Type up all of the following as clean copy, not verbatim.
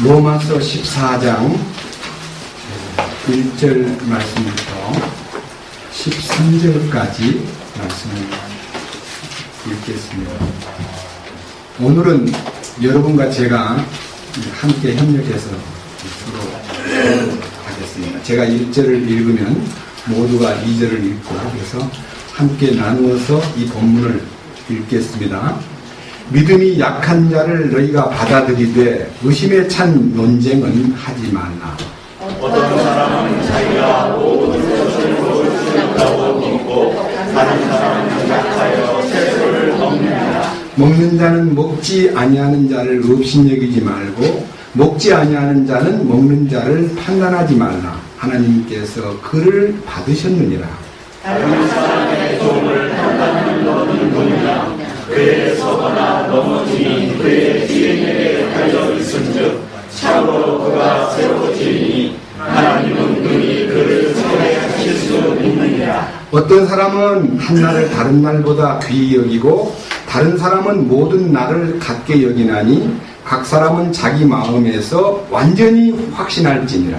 로마서 14장 1절 말씀부터 13절까지 말씀을 읽겠습니다. 오늘은 여러분과 제가 함께 협력해서 서로 하겠습니다. 제가 1절을 읽으면 모두가 2절을 읽고 그래서 함께 나누어서 이 본문을 읽겠습니다. 믿음이 약한 자를 너희가 받아들이되 의심에 찬 논쟁은 하지 말라. 어떤 사람은 자기가 모든 것을 먹을 수 있다고 믿고 다른 사람은 약하여 채소를 먹느니라. 먹는 자는 먹지 아니하는 자를 업신여기지 말고 먹지 아니하는 자는 먹는 자를 판단하지 말라. 하나님께서 그를 받으셨느니라. 다른 사람의 종을 판단하는 너는 누구냐? 그의 서거나 넘어지니 그의 주인에게 달려 있은즉 참으로 그가 새로워지니 하나님은 능히 그를 살해하실 수 있느니라. 어떤 사람은 한 날을 다른 날보다 귀히 여기고 다른 사람은 모든 날을 같게 여기나니 각 사람은 자기 마음에서 완전히 확신할지니라.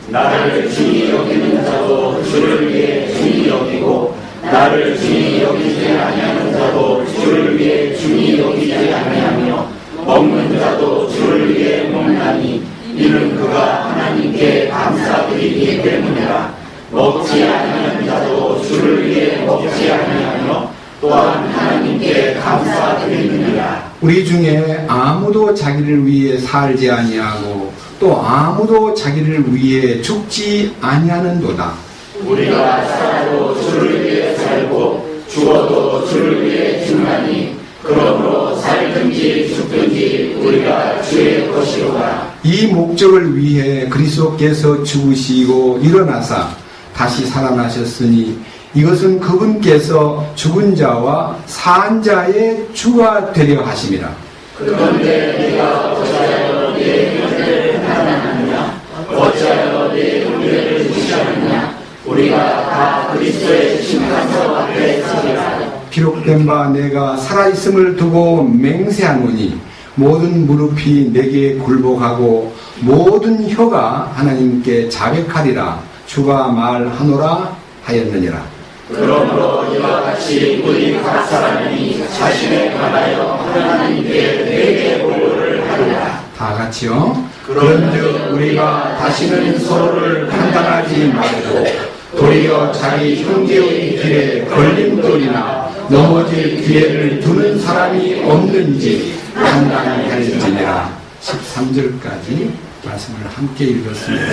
나를 중히 여기는 자도 주를 위해 중히 여기고 나를 중히 여기지 아니하는 자도 주를 위해 중히 여기지 아니하며 먹는 자도 주를 위해 먹나니 이는 그가 하나님께 감사드리기 때문이라. 먹지 아니하는 자도 주를 위해 먹지 아니하며 또한 하나님께 감사드리느니라. 우리 중에 아무도 자기를 위해 살지 아니하고 또 아무도 자기를 위해 죽지 아니하는도다. 우리가 살아도 주를 위해 살고 죽어도 주를 위해 죽나니 그러므로 살든지 죽든지 우리가 주의 것이로다. 이 목적을 위해 그리스도께서 죽으시고 일어나사 다시 살아나셨으니 이것은 그분께서 죽은 자와 산 자의 주가 되려 하심이라. 그런데 네가 어찌하여 내 형제를 판단하느냐? 어찌하여 내 형제를 무시하느냐? 우리가 다 그리스도의 심판서 앞에 서리라. 기록된 바 내가 살아있음을 두고 맹세하노니 모든 무릎이 내게 굴복하고 모든 혀가 하나님께 자백하리라. 주가 말하노라 하였느니라. 그러므로 이와 같이 우리 각 사람이 자신에 관하여 하나님께 내게 보고를 하리라. 다 같이요. 그런즉 우리가 다시는 서로를 판단하지 말고 도리어 자기 형제의 길에 걸림돌이나 넘어질 기회를 두는 사람이 없는지 판단이 할지니라. 13절까지 말씀을 함께 읽었습니다.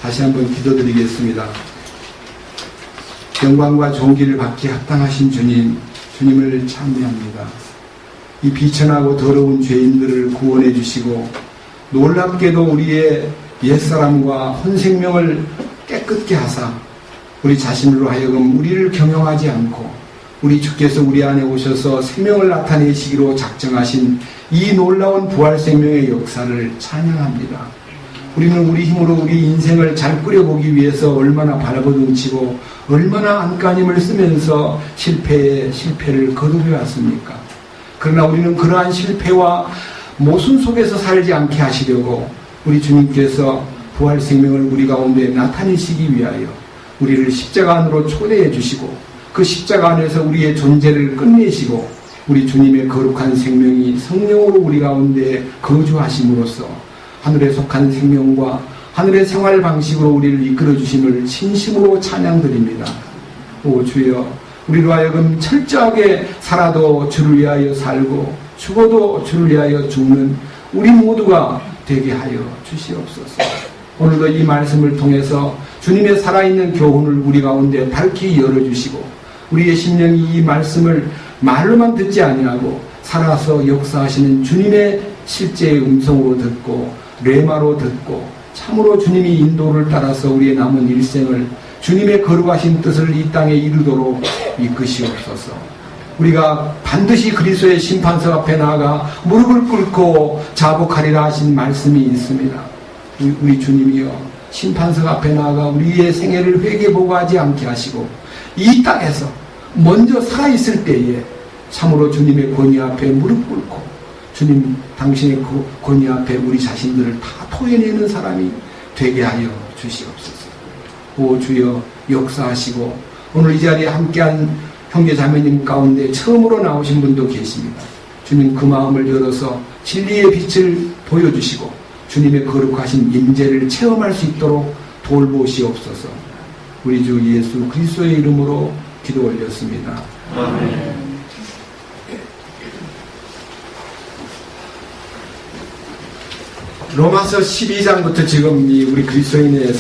다시 한번 기도드리겠습니다. 영광과 존귀를 받기 합당하신 주님, 주님을 찬미합니다. 이 비천하고 더러운 죄인들을 구원해 주시고 놀랍게도 우리의 옛사람과 혼생명을 깨끗게 하사 우리 자신으로 하여금 우리를 경영하지 않고 우리 주께서 우리 안에 오셔서 생명을 나타내시기로 작정하신 이 놀라운 부활생명의 역사를 찬양합니다. 우리는 우리 힘으로 우리 인생을 잘 꾸려보기 위해서 얼마나 발버둥치고 얼마나 안간힘을 쓰면서 실패를 거듭해 왔습니까? 그러나 우리는 그러한 실패와 모순 속에서 살지 않게 하시려고 우리 주님께서 부활 생명을 우리 가운데 나타내시기 위하여 우리를 십자가 안으로 초대해 주시고 그 십자가 안에서 우리의 존재를 끝내시고 우리 주님의 거룩한 생명이 성령으로 우리 가운데 거주하심으로써 하늘에 속한 생명과 하늘의 생활 방식으로 우리를 이끌어 주심을 진심으로 찬양드립니다. 오 주여, 우리로 하여금 철저하게 살아도 주를 위하여 살고 죽어도 주를 위하여 죽는 우리 모두가 되게 하여 주시옵소서. 오늘도 이 말씀을 통해서 주님의 살아있는 교훈을 우리 가운데 밝히 열어주시고 우리의 심령이 이 말씀을 말로만 듣지 아니하고 살아서 역사하시는 주님의 실제의 음성으로 듣고 레마로 듣고 참으로 주님이 인도를 따라서 우리의 남은 일생을 주님의 거룩하신 뜻을 이 땅에 이루도록 이끄시옵소서. 우리가 반드시 그리스도의 심판서 앞에 나아가 무릎을 꿇고 자복하리라 하신 말씀이 있습니다. 우리 주님이여, 심판서 앞에 나아가 우리의 생애를 회개보고하지 않게 하시고 이 땅에서 먼저 살아있을 때에 참으로 주님의 권위 앞에 무릎 꿇고 주님 당신의 권위 앞에 우리 자신들을 다 토해내는 사람이 되게 하여 주시옵소서. 오 주여 역사하시고 오늘 이 자리에 함께한 형제 자매님 가운데 처음으로 나오신 분도 계십니다. 주님 그 마음을 열어서 진리의 빛을 보여주시고 주님의 거룩하신 임재를 체험할 수 있도록 돌보시옵소서. 우리 주 예수 그리스도의 이름으로 기도 올렸습니다. 아멘. 로마서 12장부터 지금 우리 그리스도인의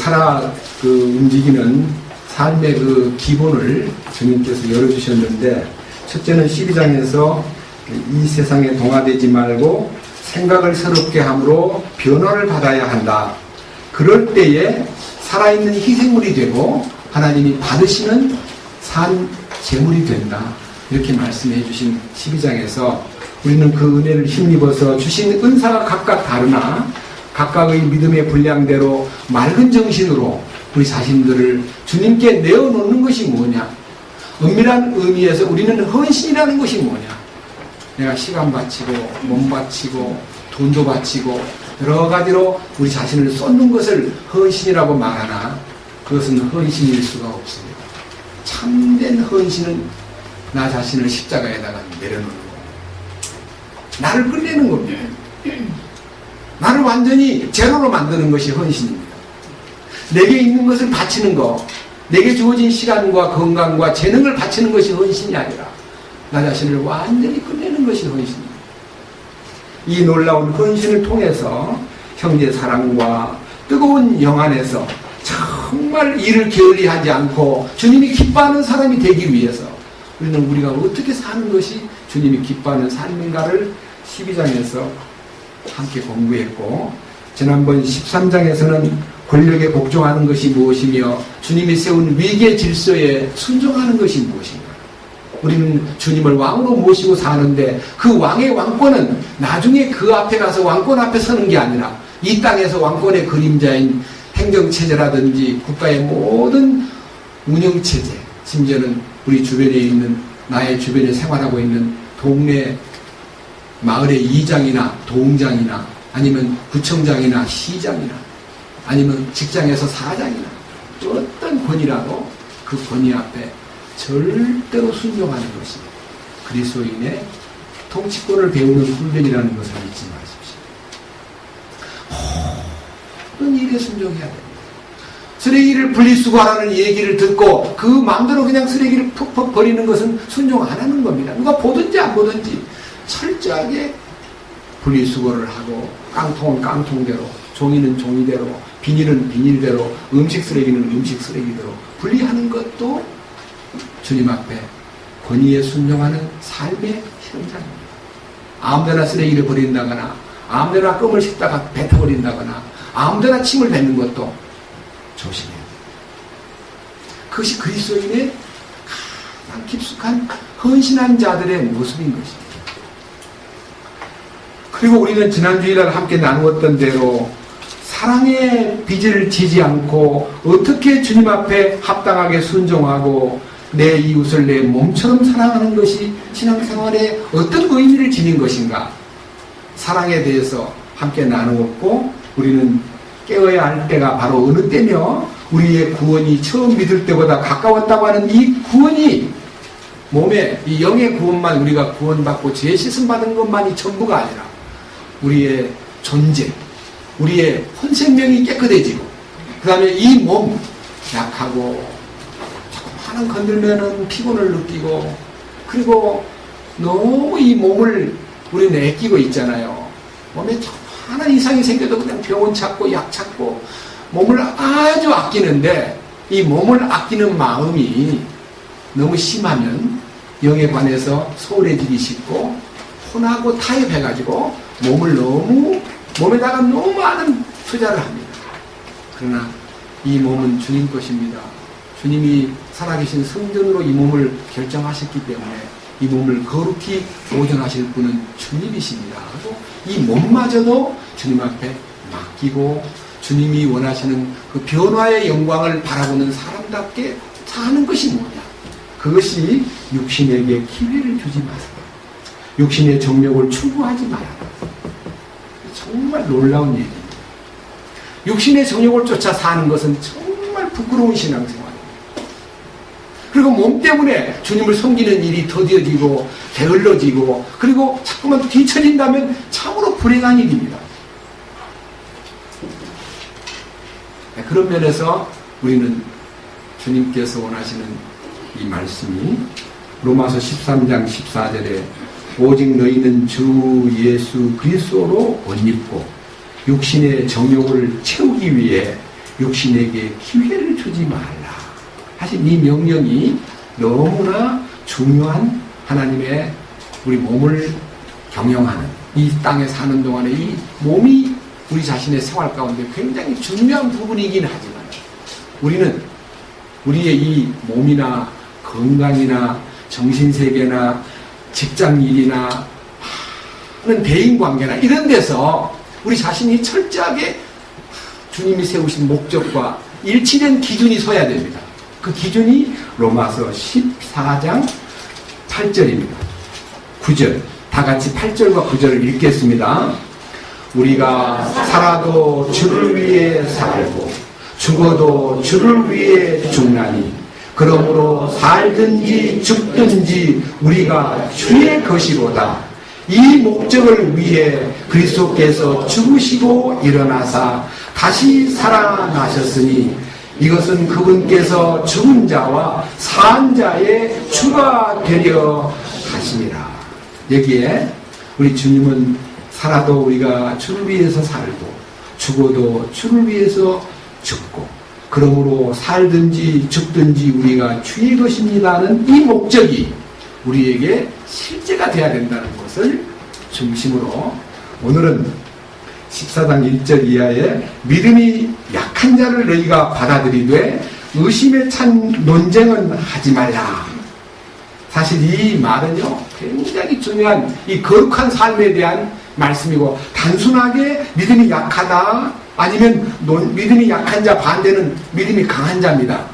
움직이는 삶의 그 기본을 주님께서 열어주셨는데, 첫째는 12장에서 이 세상에 동화되지 말고 생각을 새롭게 함으로 변화를 받아야 한다. 그럴 때에 살아있는 희생물이 되고 하나님이 받으시는 산 제물이 된다. 이렇게 말씀해 주신 12장에서 우리는 그 은혜를 힘입어서 주신 은사가 각각 다르나 각각의 믿음의 분량대로 맑은 정신으로 우리 자신들을 주님께 내어놓는 것이 뭐냐? 은밀한 의미에서 우리는 헌신이라는 것이 뭐냐? 내가 시간 바치고 몸 바치고 돈도 바치고 여러 가지로 우리 자신을 쏟는 것을 헌신이라고 말하나 그것은 헌신일 수가 없습니다. 참된 헌신은 나 자신을 십자가에다가 내려놓는 겁니다. 나를 끝내는 겁니다. 나를 완전히 제로로 만드는 것이 헌신입니다. 내게 있는 것을 바치는 것, 내게 주어진 시간과 건강과 재능을 바치는 것이 헌신이 아니라 나 자신을 완전히 끝내는 것이 헌신입니다. 이 놀라운 헌신을 통해서 형제 사랑과 뜨거운 영 안에서 정말 이를 게을리하지 않고 주님이 기뻐하는 사람이 되기 위해서 우리가 어떻게 사는 것이 주님이 기뻐하는 삶인가를 12장에서 함께 공부했고, 지난번 13장에서는 권력에 복종하는 것이 무엇이며 주님이 세운 위계 질서에 순종하는 것이 무엇인가. 우리는 주님을 왕으로 모시고 사는데 그 왕의 왕권은 나중에 그 앞에 가서 왕권 앞에 서는 게 아니라 이 땅에서 왕권의 그림자인 행정체제라든지 국가의 모든 운영체제, 심지어는 우리 주변에 있는 나의 주변에 생활하고 있는 동네 마을의 이장이나 동장이나 아니면 구청장이나 시장이나 아니면 직장에서 사장이나 어떤 권위라도 그 권위 앞에 절대로 순종하는 것이 그리스도인의 통치권을 배우는 훈련이라는 것을 잊지 마십시오. 모든 일에 순종해야 됩니다. 쓰레기를 분리수거하라는 얘기를 듣고 그 마음대로 그냥 쓰레기를 푹푹 버리는 것은 순종 안 하는 겁니다. 누가 보든지 안 보든지 철저하게 분리수거를 하고 깡통은 깡통대로, 종이는 종이대로, 비닐은 비닐대로, 음식 쓰레기는 음식 쓰레기대로 분리하는 것도 주님 앞에 권위에 순종하는 삶의 현장입니다. 아무데나 쓰레기를 버린다거나 아무데나 껌을 씹다가 뱉어버린다거나 아무데나 침을 뱉는 것도 조심해야 돼요. 그것이 그리스도인의 가장 깊숙한 헌신한 자들의 모습인 것입니다. 그리고 우리는 지난 주일날 함께 나누었던 대로 사랑의 빚을 지지 않고 어떻게 주님 앞에 합당하게 순종하고 내 이웃을 내 몸처럼 사랑하는 것이 신앙생활에 어떤 의미를 지닌 것인가, 사랑에 대해서 함께 나누었고, 우리는 깨어야 할 때가 바로 어느 때며 우리의 구원이 처음 믿을 때보다 가까웠다고 하는 이 구원이 몸에 이 영의 구원만 우리가 구원받고 죄 씻음 받은 것만이 전부가 아니라 우리의 존재, 우리의 혼생명이 깨끗해지고 그 다음에 이 몸 약하고 조금만 건들면은 피곤을 느끼고 그리고 너무 이 몸을 우리는 아끼고 있잖아요. 몸에 조금만 이상이 생겨도 그냥 병원 찾고 약 찾고 몸을 아주 아끼는데 이 몸을 아끼는 마음이 너무 심하면 영에 관해서 소홀해지기 쉽고 혼하고 타협해가지고 몸에다가 너무 많은 투자를 합니다. 그러나 이 몸은 주님 것입니다. 주님이 살아계신 성전으로 이 몸을 결정하셨기 때문에 이 몸을 거룩히 보존하실 분은 주님이십니다. 그리고 이 몸마저도 주님 앞에 맡기고 주님이 원하시는 그 변화의 영광을 바라보는 사람답게 사는 것이 뭐냐? 그것이 육신에게 기회를 주지 마세요. 육신의 정욕을 추구하지 말아라. 정말 놀라운 일입니다. 육신의 정욕을 쫓아 사는 것은 정말 부끄러운 신앙생활입니다. 그리고 몸 때문에 주님을 섬기는 일이 더뎌지고 게을러지고 그리고 자꾸만 뒤처진다면 참으로 불행한 일입니다. 그런 면에서 우리는 주님께서 원하시는 이 말씀이 로마서 13장 14절에 오직 너희는 주 예수 그리스도로 옷 입고 육신의 정욕을 채우기 위해 육신에게 기회를 주지 말라 하신 이 명령이 너무나 중요한 하나님의 우리 몸을 경영하는 이 땅에 사는 동안에 이 몸이 우리 자신의 생활 가운데 굉장히 중요한 부분이긴 하지만 우리는 우리의 이 몸이나 건강이나 정신세계나 직장일이나 많은 대인관계나 이런 데서 우리 자신이 철저하게 주님이 세우신 목적과 일치된 기준이 서야 됩니다. 그 기준이 로마서 14장 8절입니다. 9절 다 같이 8절과 9절을 읽겠습니다. 우리가 살아도 주를 위해 살고 죽어도 주를 위해 죽나니 그러므로 살든지 죽든지 우리가 주의 것이로다. 이 목적을 위해 그리스도께서 죽으시고 일어나사 다시 살아나셨으니 이것은 그분께서 죽은 자와 산 자의 주가 되려 하심이라. 여기에 우리 주님은 살아도 우리가 주를 위해서 살고 죽어도 주를 위해서 죽고 그러므로 살든지 죽든지 우리가 주의 것입니다는 이 목적이 우리에게 실제가 되어야 된다는 것을 중심으로 오늘은 14장 1절 이하에 믿음이 약한 자를 너희가 받아들이되 의심에 찬 논쟁은 하지 말라. 사실 이 말은요 굉장히 중요한 이 거룩한 삶에 대한 말씀이고 단순하게 믿음이 약하다 아니면 믿음이 약한 자 반대는 믿음이 강한 자입니다.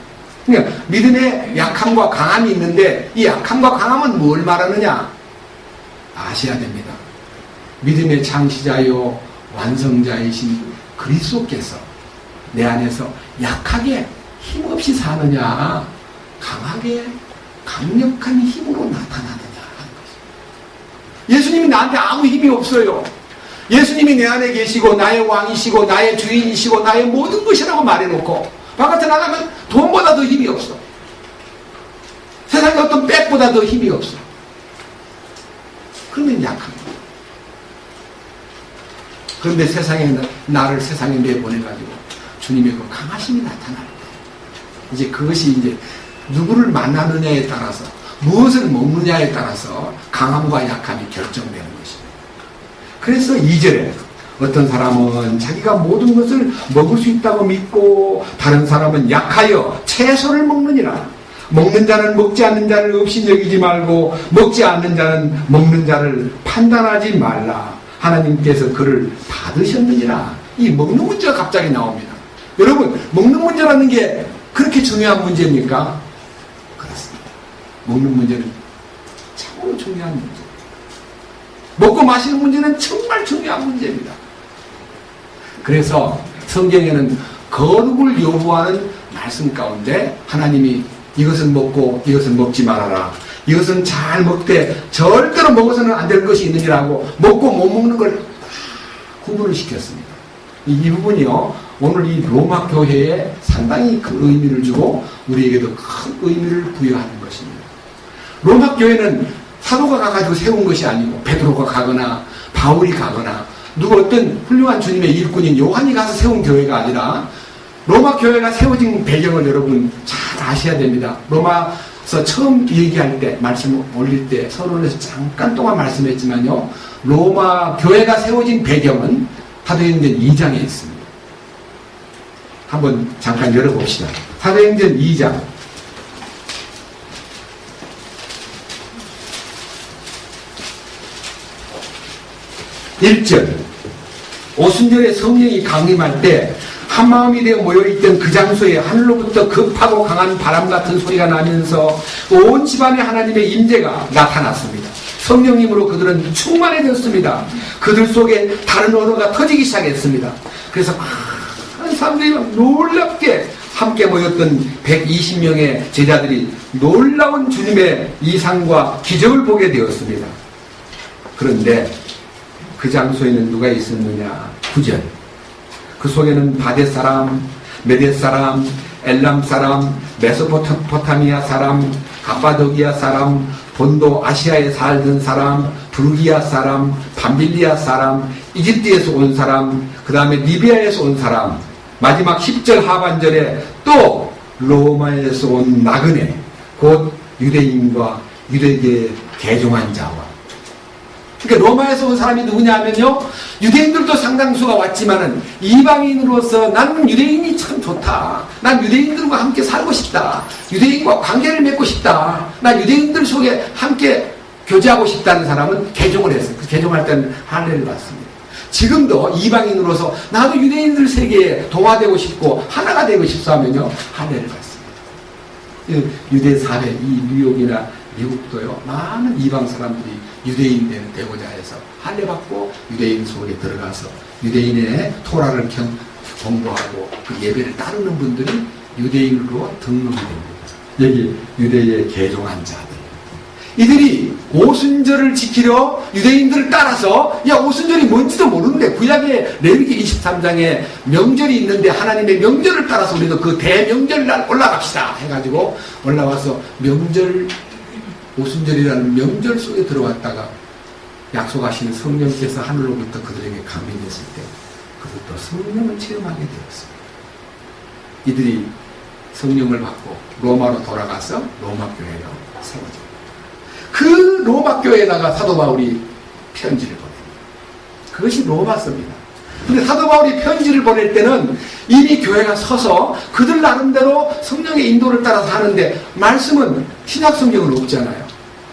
그러니까 믿음의 약함과 강함이 있는데 이 약함과 강함은 뭘 말하느냐 아셔야 됩니다. 믿음의 창시자요 완성자이신 그리스도께서 내 안에서 약하게 힘없이 사느냐 강하게 강력한 힘으로 나타나느냐 하는 것입니다. 예수님이 나한테 아무 힘이 없어요. 예수님이 내 안에 계시고 나의 왕이시고 나의 주인이시고 나의 모든 것이라고 말해놓고 바깥에 나가면 돈보다 더 힘이 없어. 세상의 어떤 백보다 더 힘이 없어. 그러면 약합니다. 그런데 나를 세상에 내보내가지고 주님의 그 강하심이 나타날 때 이제 그것이 이제 누구를 만나느냐에 따라서 무엇을 먹느냐에 따라서 강함과 약함이 결정되는 것입니다. 그래서 2절에 어떤 사람은 자기가 모든 것을 먹을 수 있다고 믿고 다른 사람은 약하여 채소를 먹느니라. 먹는 자는 먹지 않는 자를 없이 여기지 말고 먹지 않는 자는 먹는 자를 판단하지 말라. 하나님께서 그를 받으셨느니라. 이 먹는 문제가 갑자기 나옵니다. 여러분 먹는 문제라는 게 그렇게 중요한 문제입니까? 그렇습니다. 먹는 문제는 참으로 중요한 문제. 먹고 마시는 문제는 정말 중요한 문제입니다. 그래서 성경에는 거룩을 요구하는 말씀 가운데 하나님이 이것은 먹고 이것은 먹지 말아라. 이것은 잘 먹되 절대로 먹어서는 안 될 것이 있느니라고 먹고 못 먹는 걸 구분을 시켰습니다. 이 부분이요 오늘 이 로마 교회에 상당히 큰 의미를 주고 우리에게도 큰 의미를 부여하는 것입니다. 로마 교회는 사도가 가가지고 세운 것이 아니고 베드로가 가거나 바울이 가거나 누구 어떤 훌륭한 주님의 일꾼인 요한이 가서 세운 교회가 아니라 로마 교회가 세워진 배경을 여러분 잘 아셔야 됩니다. 로마서 처음 얘기할 때 말씀 올릴 때 서론에서 잠깐 동안 말씀했지만요 로마 교회가 세워진 배경은 사도행전 2장에 있습니다. 한번 잠깐 열어봅시다. 사도행전 2장 1절 오순절에 성령이 강림할 때 한마음이 되어 모여있던 그 장소에 하늘로부터 급하고 강한 바람 같은 소리가 나면서 온 집안에 하나님의 임재가 나타났습니다. 성령님으로 그들은 충만해졌습니다. 그들 속에 다른 언어가 터지기 시작했습니다. 그래서 많은 사람들이 놀랍게 함께 모였던 120명의 제자들이 놀라운 주님의 이상과 기적을 보게 되었습니다. 그런데 그 장소에는 누가 있었느냐? 9절. 그 속에는 바벳 사람, 메뎃 사람, 엘람 사람, 메소포타미아 사람, 갑바도기아 사람, 본도 아시아에 살던 사람, 부르기아 사람, 밤빌리아 사람, 이집트에서 온 사람, 그 다음에 리비아에서 온 사람, 마지막 10절 하반절에 또 로마에서 온 나그네, 곧 유대인과 유대계의 개종한 자와. 그러니까 로마에서 온 사람이 누구냐 하면요, 유대인들도 상당수가 왔지만은 이방인으로서 나는 유대인이 참 좋다, 난 유대인들과 함께 살고 싶다, 유대인과 관계를 맺고 싶다, 난 유대인들 속에 함께 교제하고 싶다는 사람은 개종을 했어요. 그 개종할 때는 할례를 받습니다. 지금도 이방인으로서 나도 유대인들 세계에 동화되고 싶고 하나가 되고 싶어 하면요, 할례를 받습니다. 유대 사회, 이 뉴욕이나 미국도요, 많은 이방 사람들이 유대인 되고자 해서 할례 받고 유대인 속에 들어가서 유대인의 토라를 공부하고 그 예배를 따르는 분들이 유대인으로 등록이 됩니다. 여기 유대의 개종한 자들, 이들이 오순절을 지키려 유대인들을 따라서, 야, 오순절이 뭔지도 모르는데 구약의 레위기 23장에 명절이 있는데 하나님의 명절을 따라서 우리도 그 대명절날 올라갑시다 해가지고 올라와서 오순절이라는 명절 속에 들어왔다가 약속하신 성령께서 하늘로부터 그들에게 감동했을 때 그들도 성령을 체험하게 되었습니다. 이들이 성령을 받고 로마로 돌아가서 로마 교회가 세워집니다. 그 로마 교회에다가 사도 바울이 편지를 보냅니다. 그것이 로마서입니다. 근데 사도 바울이 편지를 보낼 때는 이미 교회가 서서 그들 나름대로 성령의 인도를 따라서 하는데, 말씀은 신약 성경은 없잖아요.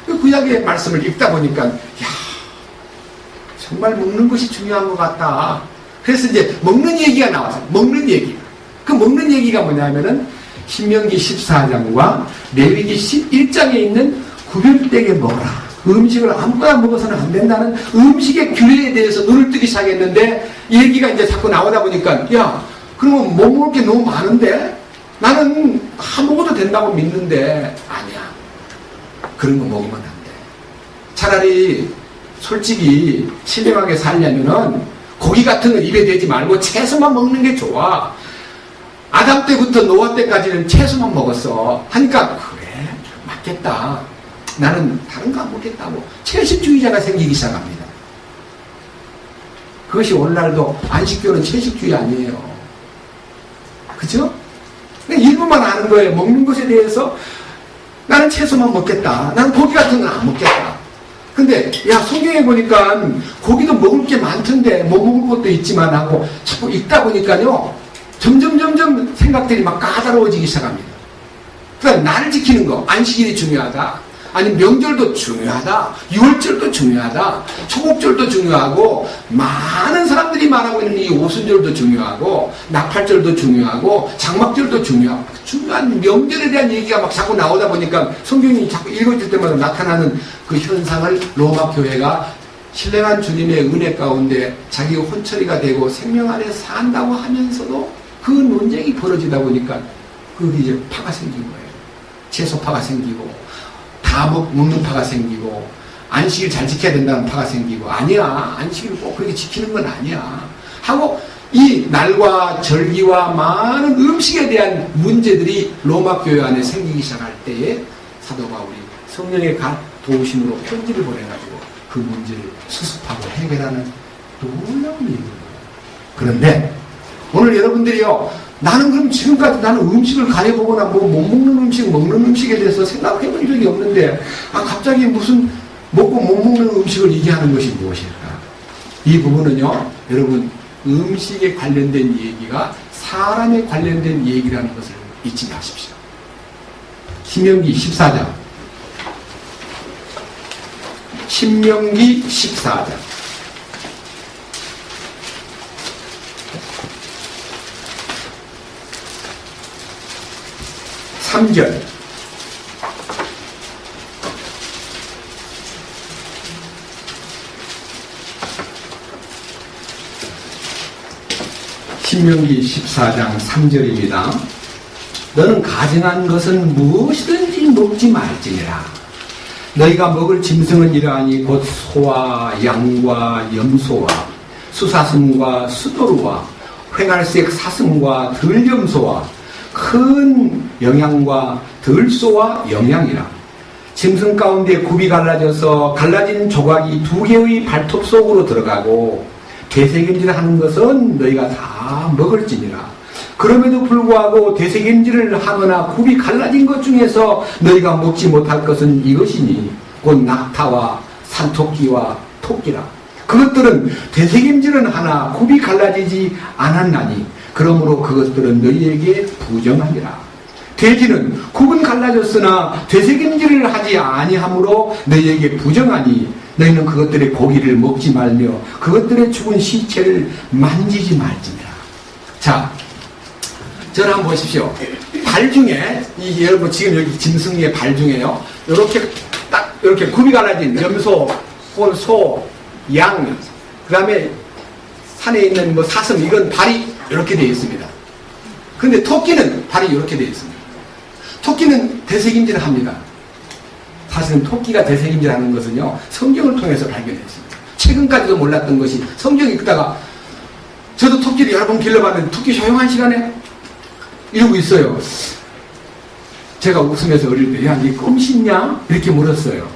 그 구약의 말씀을 읽다 보니까, 야, 정말 먹는 것이 중요한 것 같다. 그래서 이제 먹는 얘기가 나와서, 먹는 얘기. 그 먹는 얘기가 뭐냐면은 신명기 14장과 레위기 11장에 있는 구별되게 먹어라. 음식을 아무거나 먹어서는 안 된다는 음식의 규례에 대해서 눈을 뜨기 시작했는데, 이 얘기가 이제 자꾸 나오다 보니까, 야, 그러면 못 먹을 게 너무 많은데? 나는 안 먹어도 된다고 믿는데, 아니야. 그런 거 먹으면 안 돼. 차라리 솔직히 신령하게 살려면은 고기 같은 거 입에 대지 말고 채소만 먹는 게 좋아. 아담 때부터 노아 때까지는 채소만 먹었어. 하니까, 그래, 맞겠다. 나는 다른 거 안 먹겠다고 채식주의자가 생기기 시작합니다. 그것이 오늘날도 안식교는 채식주의 아니에요. 그죠? 일부만 아는 거예요. 먹는 것에 대해서 나는 채소만 먹겠다. 나는 고기 같은 건 안 먹겠다. 근데 야, 성경에 보니까 고기도 먹을 게 많던데 못 먹을 것도 있지만 하고 자꾸 읽다 보니까요, 점점 생각들이 막 까다로워지기 시작합니다. 그러니까 나를 지키는 거, 안식일이 중요하다, 아니 명절도 중요하다, 6월절도 중요하다, 초복절도 중요하고, 많은 사람들이 말하고 있는 이 오순절도 중요하고, 나팔절도 중요하고, 장막절도 중요하고, 중요한 명절에 대한 얘기가 막 자꾸 나오다 보니까 성경이 자꾸 읽어줄 때마다 나타나는 그 현상을 로마 교회가 신령한 주님의 은혜 가운데 자기 혼처리가 되고 생명 안에 산다고 하면서도 그 논쟁이 벌어지다 보니까 그게 이제 파가 생긴 거예요. 채소파가 생기고, 다 먹는 파가 생기고, 안식일 잘 지켜야 된다는 파가 생기고, 아니야, 안식일을 꼭 그렇게 지키는 건 아니야 하고, 이 날과 절기와 많은 음식에 대한 문제들이 로마 교회 안에 생기기 시작할 때에 사도 바울이 성령의 도우심으로 편지를 보내가지고 그 문제를 수습하고 해결하는 놀라운 일입니다. 그런데 오늘 여러분들이요, 나는 그럼 지금까지 나는 음식을 가려보거나 뭐 못 먹는 음식, 먹는 음식에 대해서 생각해본 적이 없는데, 갑자기 무슨 먹고 못 먹는 음식을 얘기하는 것이 무엇일까? 이 부분은요, 여러분, 음식에 관련된 얘기가 사람에 관련된 얘기라는 것을 잊지 마십시오. 신명기 14장. 신명기 14장. 3절. 신명기 14장 3절입니다. 너는 가증한 것은 무엇이든지 먹지 말지니라. 너희가 먹을 짐승은 이러하니 곧 소와 양과 염소와 수사슴과 수도루와 횡알색 사슴과 들염소와 큰 영양과 들소와 영양이라. 짐승 가운데 굽이 갈라져서 갈라진 조각이 2개의 발톱 속으로 들어가고 되새김질하는 것은 너희가 다 먹을지니라. 그럼에도 불구하고 되새김질을 하거나 굽이 갈라진 것 중에서 너희가 먹지 못할 것은 이것이니 곧 낙타와 산토끼와 토끼라. 그것들은 되새김질은 하나 굽이 갈라지지 않았나니 그러므로 그것들은 너희에게 부정하니라. 돼지는 굽은 갈라졌으나 되새김질을 하지 아니하므로 너희에게 부정하니 너희는 그것들의 고기를 먹지 말며 그것들의 죽은 시체를 만지지 말지니라. 자, 저를 한번 보십시오. 발 중에 여러분 지금 여기 짐승의 발 중에요. 이렇게 딱 이렇게 굽이 갈라진 염소, 소, 양, 그다음에 산에 있는 뭐 사슴 이건 발이 이렇게 되어 있습니다. 그런데 토끼는 발이 이렇게 되어 있습니다. 토끼는 되새김질을 합니다. 사실은 토끼가 되새김질하는 것은요 성경을 통해서 발견했습니다. 최근까지도 몰랐던 것이 성경에 읽다가 저도 토끼를 여러 번 길러봤는데 토끼 조용한 시간에 이러고 있어요. 제가 웃으면서 어릴 때 야, 니 껌 씹냐? 이렇게 물었어요.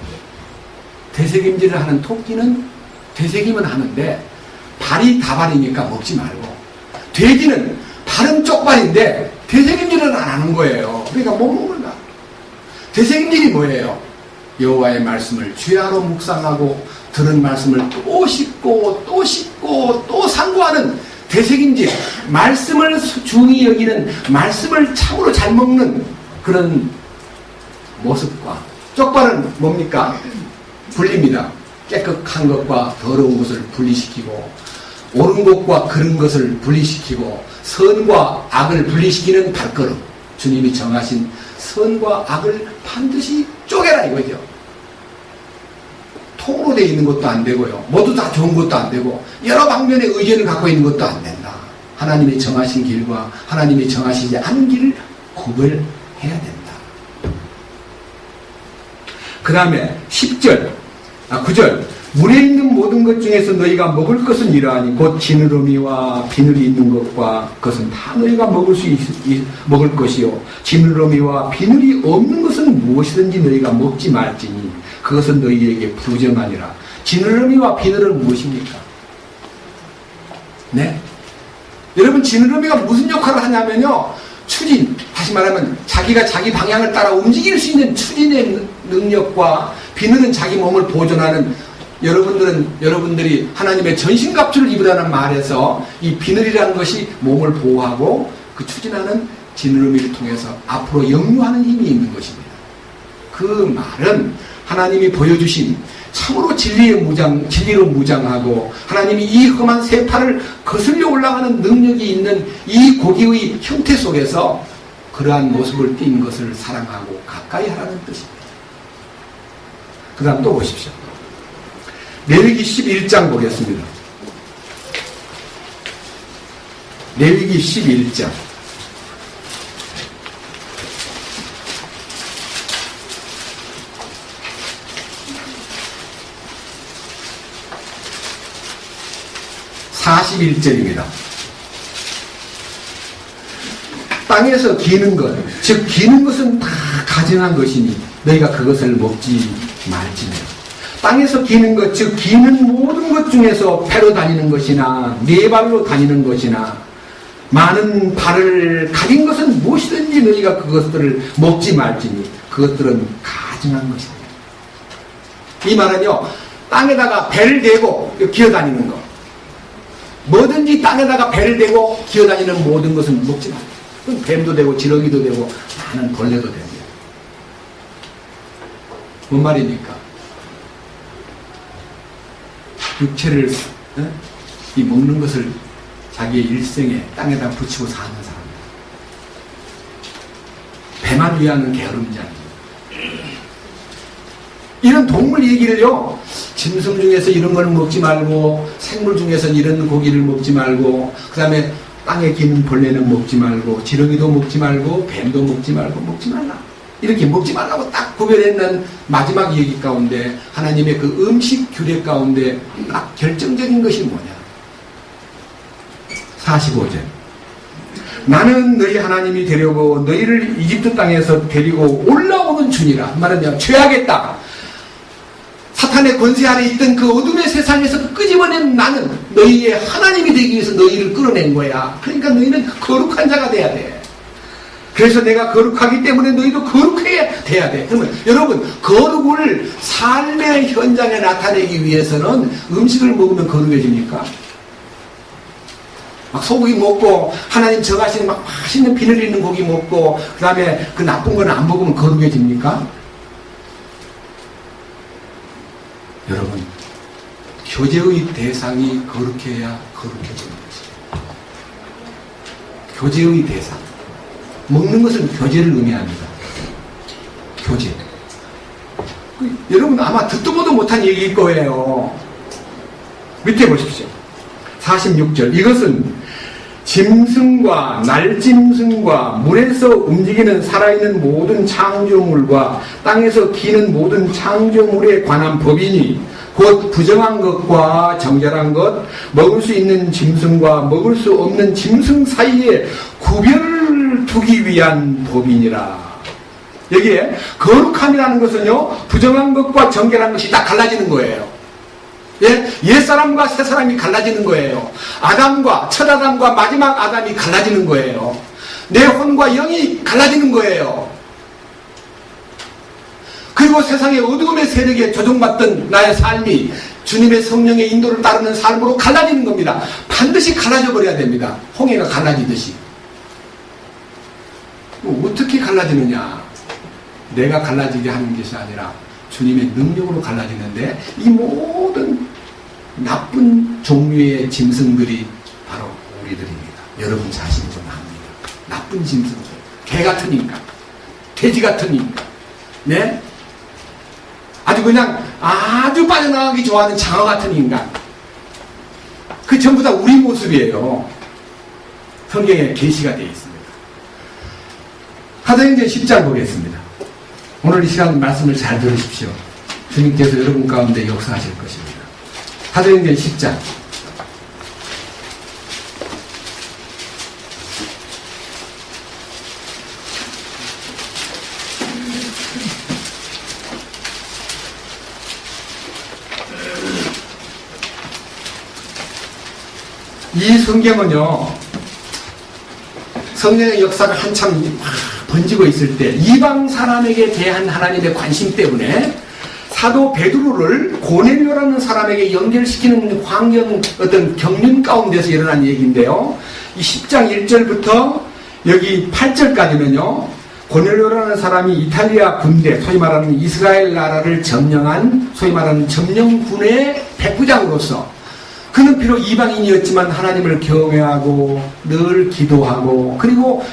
되새김질을 하는 토끼는 되새김은 하는데 발이 다발이니까 먹지 말고, 돼지는 발은 쪽발인데 되새김질은 안 하는 거예요. 그러니까 못 먹는다. 되새김질이 뭐예요? 여호와의 말씀을 주야로 묵상하고 들은 말씀을 또 씹고 또 씹고 또 상고하는 되새김질, 말씀을 중히 여기는, 말씀을 참으로 잘 먹는 그런 모습과, 쪽발은 뭡니까? 분립니다. 깨끗한 것과 더러운 것을 분리시키고 옳은 것과 그른 것을 분리시키고 선과 악을 분리시키는 발걸음, 주님이 정하신 선과 악을 반드시 쪼개라 이거죠. 통으로 되어 있는 것도 안 되고요, 모두 다 좋은 것도 안 되고, 여러 방면의 의견을 갖고 있는 것도 안 된다. 하나님이 정하신 길과 하나님이 정하시지 않은 길을 구별해야 된다. 그 다음에 9절 물에 있는 모든 것 중에서 너희가 먹을 것은 이러하니 곧 지느러미와 비늘이 있는 것과 그것은 다 너희가 먹을 것이요 지느러미와 비늘이 없는 것은 무엇이든지 너희가 먹지 말지니 그것은 너희에게 부정하니라. 지느러미와 비늘은 무엇입니까? 네, 여러분, 지느러미가 무슨 역할을 하냐면요, 추진, 다시 말하면 자기가 자기 방향을 따라 움직일 수 있는 추진의 능력과, 비늘은 자기 몸을 보존하는, 여러분들이 하나님의 전신갑주를 입으라는 말에서 이 비늘이라는 것이 몸을 보호하고 그 추진하는 지느러미를 통해서 앞으로 역류하는 힘이 있는 것입니다. 그 말은 하나님이 보여주신 참으로 진리로 무장하고 하나님이 이 험한 세파를 거슬려 올라가는 능력이 있는 이 고기의 형태 속에서 그러한 모습을 띈 것을 사랑하고 가까이 하라는 뜻입니다. 그 다음 또 보십시오. 레위기 11장 보겠습니다. 레위기 11장 41절입니다. 땅에서 기는 것, 즉 기는 것은 다 가증한 것이니 너희가 그것을 먹지 말지며, 땅에서 기는 것, 즉 기는 모든 것 중에서 배로 다니는 것이나 네 발로 다니는 것이나 많은 발을 가진 것은 무엇이든지 너희가 그것들을 먹지 말지니 그것들은 가증한 것입니다. 이 말은요, 땅에다가 배를 대고 기어다니는 것, 뭐든지 땅에다가 배를 대고 기어다니는 모든 것은 먹지 말아요. 그건 뱀도 되고 지렁이도 되고 많은 벌레도 됩니다. 뭔 말입니까? 육체를 이 먹는 것을 자기의 일생에 땅에다 붙이고 사는 사람입니다. 배만 위하는 게으름이 아닙니다. 이런 동물 얘기를요, 짐승 중에서 이런 걸 먹지 말고, 생물 중에서 이런 고기를 먹지 말고, 그 다음에 땅에 기는 벌레는 먹지 말고 지렁이도 먹지 말고 뱀도 먹지 말고 먹지 말라. 이렇게 먹지 말라고 딱 구별했는 마지막 얘기 가운데 하나님의 그 음식 규례 가운데 딱 결정적인 것이 뭐냐. 45절. 나는 너희 하나님이 되려고 너희를 이집트 땅에서 데리고 올라오는 주니라. 말하자면 죄악의 땅, 사탄의 권세 아래 있던 그 어둠의 세상에서 끄집어낸 나는 너희의 하나님이 되기 위해서 너희를 끌어낸 거야. 그러니까 너희는 거룩한 자가 돼야 돼. 그래서 내가 거룩하기 때문에 너희도 거룩해야 돼야 돼. 그러면 여러분, 거룩을 삶의 현장에 나타내기 위해서는 음식을 먹으면 거룩해집니까? 막 소고기 먹고 하나님 정하시는 막 맛있는 비늘 있는 고기 먹고 그 다음에 그 나쁜 거는 안 먹으면 거룩해집니까? 여러분, 교제의 대상이 거룩해야 거룩해지는 것이에요. 교제의 대상. 먹는 것은 교제를 의미합니다. 교제. 여러분 아마 듣도 보도 못한 얘기일 거예요. 밑에 보십시오. 46절. 이것은 짐승과 날짐승과 물에서 움직이는 살아있는 모든 창조물과 땅에서 기는 모든 창조물에 관한 법이니 곧 부정한 것과 정결한 것, 먹을 수 있는 짐승과 먹을 수 없는 짐승 사이에 구별을 두기 위한 법이니라. 여기에 거룩함이라는 것은요, 부정한 것과 정결한 것이 딱 갈라지는 거예요. 예? 옛사람과 새사람이 갈라지는 거예요. 아담과 첫 아담과 마지막 아담이 갈라지는 거예요. 내 혼과 영이 갈라지는 거예요. 그리고 세상의 어두움의 세력에 조종받던 나의 삶이 주님의 성령의 인도를 따르는 삶으로 갈라지는 겁니다. 반드시 갈라져 버려야 됩니다. 홍해가 갈라지듯이. 어떻게 갈라지느냐? 내가 갈라지게 하는 것이 아니라 주님의 능력으로 갈라지는데, 이 모든 나쁜 종류의 짐승들이 바로 우리들입니다. 여러분 자신이 좀 압니다. 나쁜 짐승들, 개 같은 인간, 돼지 같은 인간, 네? 아주 그냥 아주 빠져나가기 좋아하는 장어 같은 인간, 그 전부 다 우리 모습이에요. 성경에 계시가 되어 있습니다. 사도행전 10장 보겠습니다. 오늘 이 시간 말씀을 잘 들으십시오. 주님께서 여러분 가운데 역사하실 것입니다. 사도행전 10장. 이 성경은요, 성령의 역사가 한참 번지고 있을 때 이방 사람에게 대한 하나님의 관심 때문에 사도 베드로를 고넬료라는 사람에게 연결시키는 환경, 어떤 경륜 가운데서 일어난 얘기인데요. 이 10장 1절부터 여기 8절까지는요, 고넬료라는 사람이 이탈리아 군대, 소위 말하는 이스라엘 나라를 점령한 소위 말하는 점령군의 백부장으로서, 그는 비록 이방인이었지만 하나님을 경외하고 늘 기도하고, 그리고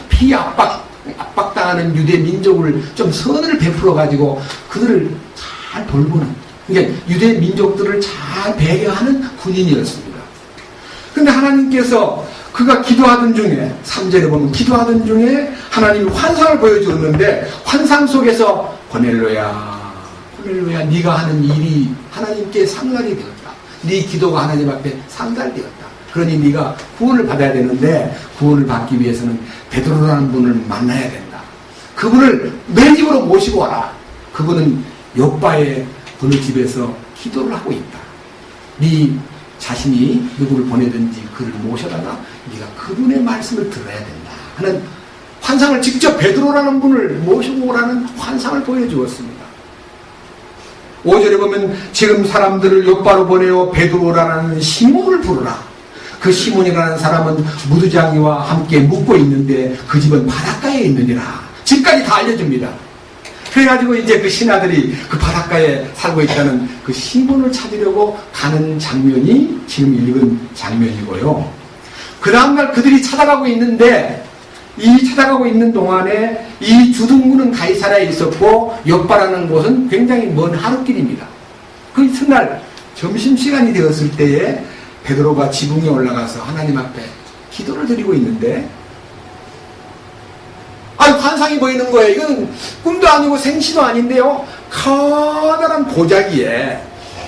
압박당하는 유대 민족을 좀 선을 베풀어 가지고 그들을 잘 돌보는, 그러니까 유대 민족들을 잘 배려하는 군인이었습니다. 그런데 하나님께서 그가 기도하던 중에, 3절에 보면 기도하던 중에 하나님이 환상을 보여주었는데, 환상 속에서 고넬료야, 고넬료야, 네가 하는 일이 하나님께 상달이 되었다. 네 기도가 하나님 앞에 상달되었다. 그러니 네가 구원을 받아야 되는데, 구원을 받기 위해서는 베드로라는 분을 만나야 된다. 그분을 내 집으로 모시고 와라. 그분은 요바의 어느 집에서 기도를 하고 있다. 네 자신이 누구를 보내든지 그를 모셔다가 네가 그분의 말씀을 들어야 된다 하는 환상을, 직접 베드로라는 분을 모시고 오라는 환상을 보여주었습니다. 5절에 보면 지금 사람들을 요바로 보내어 베드로라는 시몬을 부르라. 그 시몬이라는 사람은 무두장이와 함께 묵고 있는데 그 집은 바닷가에 있느니라. 집까지 다 알려줍니다. 그래가지고 이제 그 신하들이 그 바닷가에 살고 있다는 그 시몬을 찾으려고 가는 장면이 지금 읽은 장면이고요. 그 다음날 그들이 찾아가고 있는데, 이 찾아가고 있는 동안에 이 주둔군은 가이사랴에 있었고 요바라는 곳은 굉장히 먼 하루길입니다. 그 이튿날 점심시간이 되었을 때에 베드로가 지붕에 올라가서 하나님 앞에 기도를 드리고 있는데 환상이 보이는 거예요. 이건 꿈도 아니고 생시도 아닌데요. 커다란 보자기에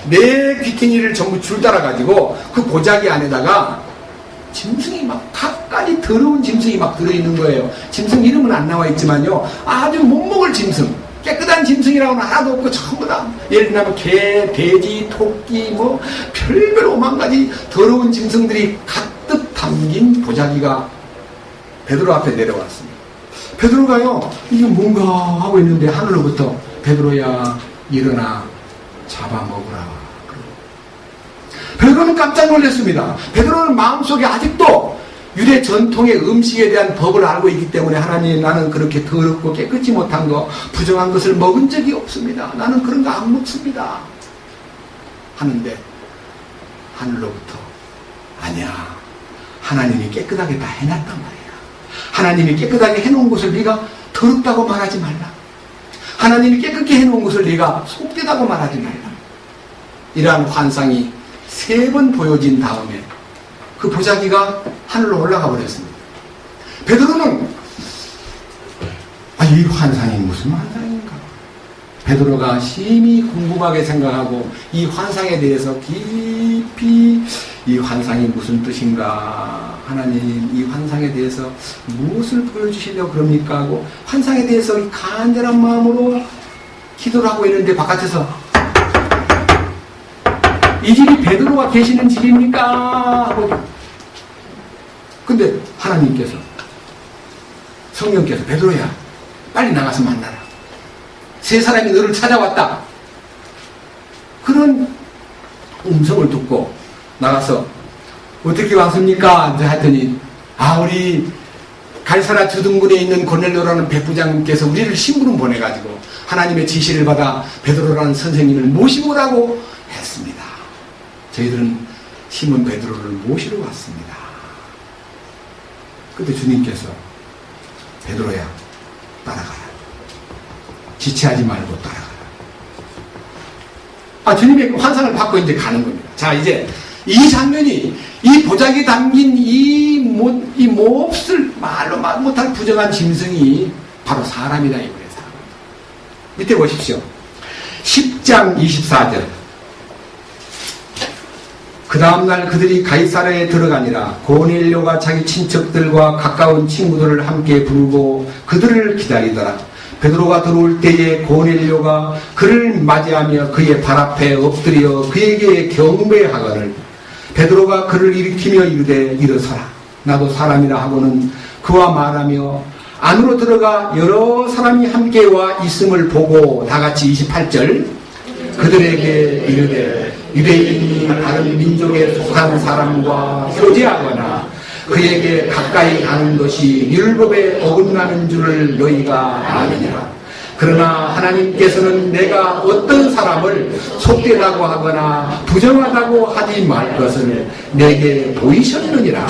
네 귀퉁이를 전부 줄 달아가지고 그 보자기 안에다가 짐승이 막 각가지 더러운 짐승이 막 들어있는 거예요. 짐승 이름은 안 나와 있지만요. 아주 못 먹을 짐승. 깨끗한 짐승이라고는 하나도 없고 전부 다 예를 들면 개, 돼지, 토끼 뭐 별별 오만 가지 더러운 짐승들이 가득 담긴 보자기가 베드로 앞에 내려왔습니다. 베드로가요, 이게 뭔가 하고 있는데 하늘로부터 베드로야 일어나 잡아먹으라. 베드로는 깜짝 놀랐습니다. 베드로는 마음속에 아직도 유대 전통의 음식에 대한 법을 알고 있기 때문에 하나님, 나는 그렇게 더럽고 깨끗이 못한 거, 부정한 것을 먹은 적이 없습니다. 나는 그런 거 안 먹습니다. 하는데 하늘로부터 아니야, 하나님이 깨끗하게 다 해놨단 말이야. 하나님이 깨끗하게 해놓은 것을 네가 더럽다고 말하지 말라. 하나님이 깨끗게 해놓은 것을 네가 속되다고 말하지 말라. 이러한 환상이 3번 보여진 다음에 그 보자기가 하늘로 올라가 버렸습니다. 베드로는 이 환상이 무슨 환상인가? 베드로가 심히 궁금하게 생각하고 이 환상에 대해서 깊이 이 환상이 무슨 뜻인가? 하나님, 이 환상에 대해서 무엇을 보여주시려고 그럽니까? 하고 환상에 대해서 간절한 마음으로 기도를 하고 있는데 바깥에서 이 집이 베드로가 계시는 집입니까? 하고 근데 하나님께서, 성령께서 베드로야 빨리 나가서 만나라. 3 사람이 너를 찾아왔다. 그런 음성을 듣고 나가서 어떻게 왔습니까? 하더니 우리 갈사라 주둔군에 있는 고넬료라는 백부장님께서 우리를 심부름 보내가지고 하나님의 지시를 받아 베드로라는 선생님을 모시고 오라고 했습니다. 저희들은 시몬 베드로를 모시러 왔습니다. 그때 주님께서 베드로야 따라가라. 지체하지 말고 따라가라. 주님의 환상을 받고 이제 가는 겁니다. 자, 이제 이 장면이 이 보자기에 담긴 이 몹쓸 말로 말 못할 부정한 짐승이 바로 사람이다 이거예요. 사람. 밑에 보십시오. 10장 24절. 그 다음날 그들이 가이사랴에 들어가니라. 고넬료가 자기 친척들과 가까운 친구들을 함께 부르고 그들을 기다리더라. 베드로가 들어올 때에 고넬료가 그를 맞이하며 그의 발 앞에 엎드려 그에게 경배하거늘 베드로가 그를 일으키며 이르되 일어서라. 나도 사람이라 하고는 그와 말하며 안으로 들어가 여러 사람이 함께 와 있음을 보고 다같이 28절 그들에게 이르되 유대인이 다른 민족에 속한 사람과 교제하거나 그에게 가까이 가는 것이 율법에 어긋나는 줄을 너희가 아느니라. 그러나 하나님께서는 내가 어떤 사람을 속되다고 하거나 부정하다고 하지 말 것을 내게 보이셨느니라.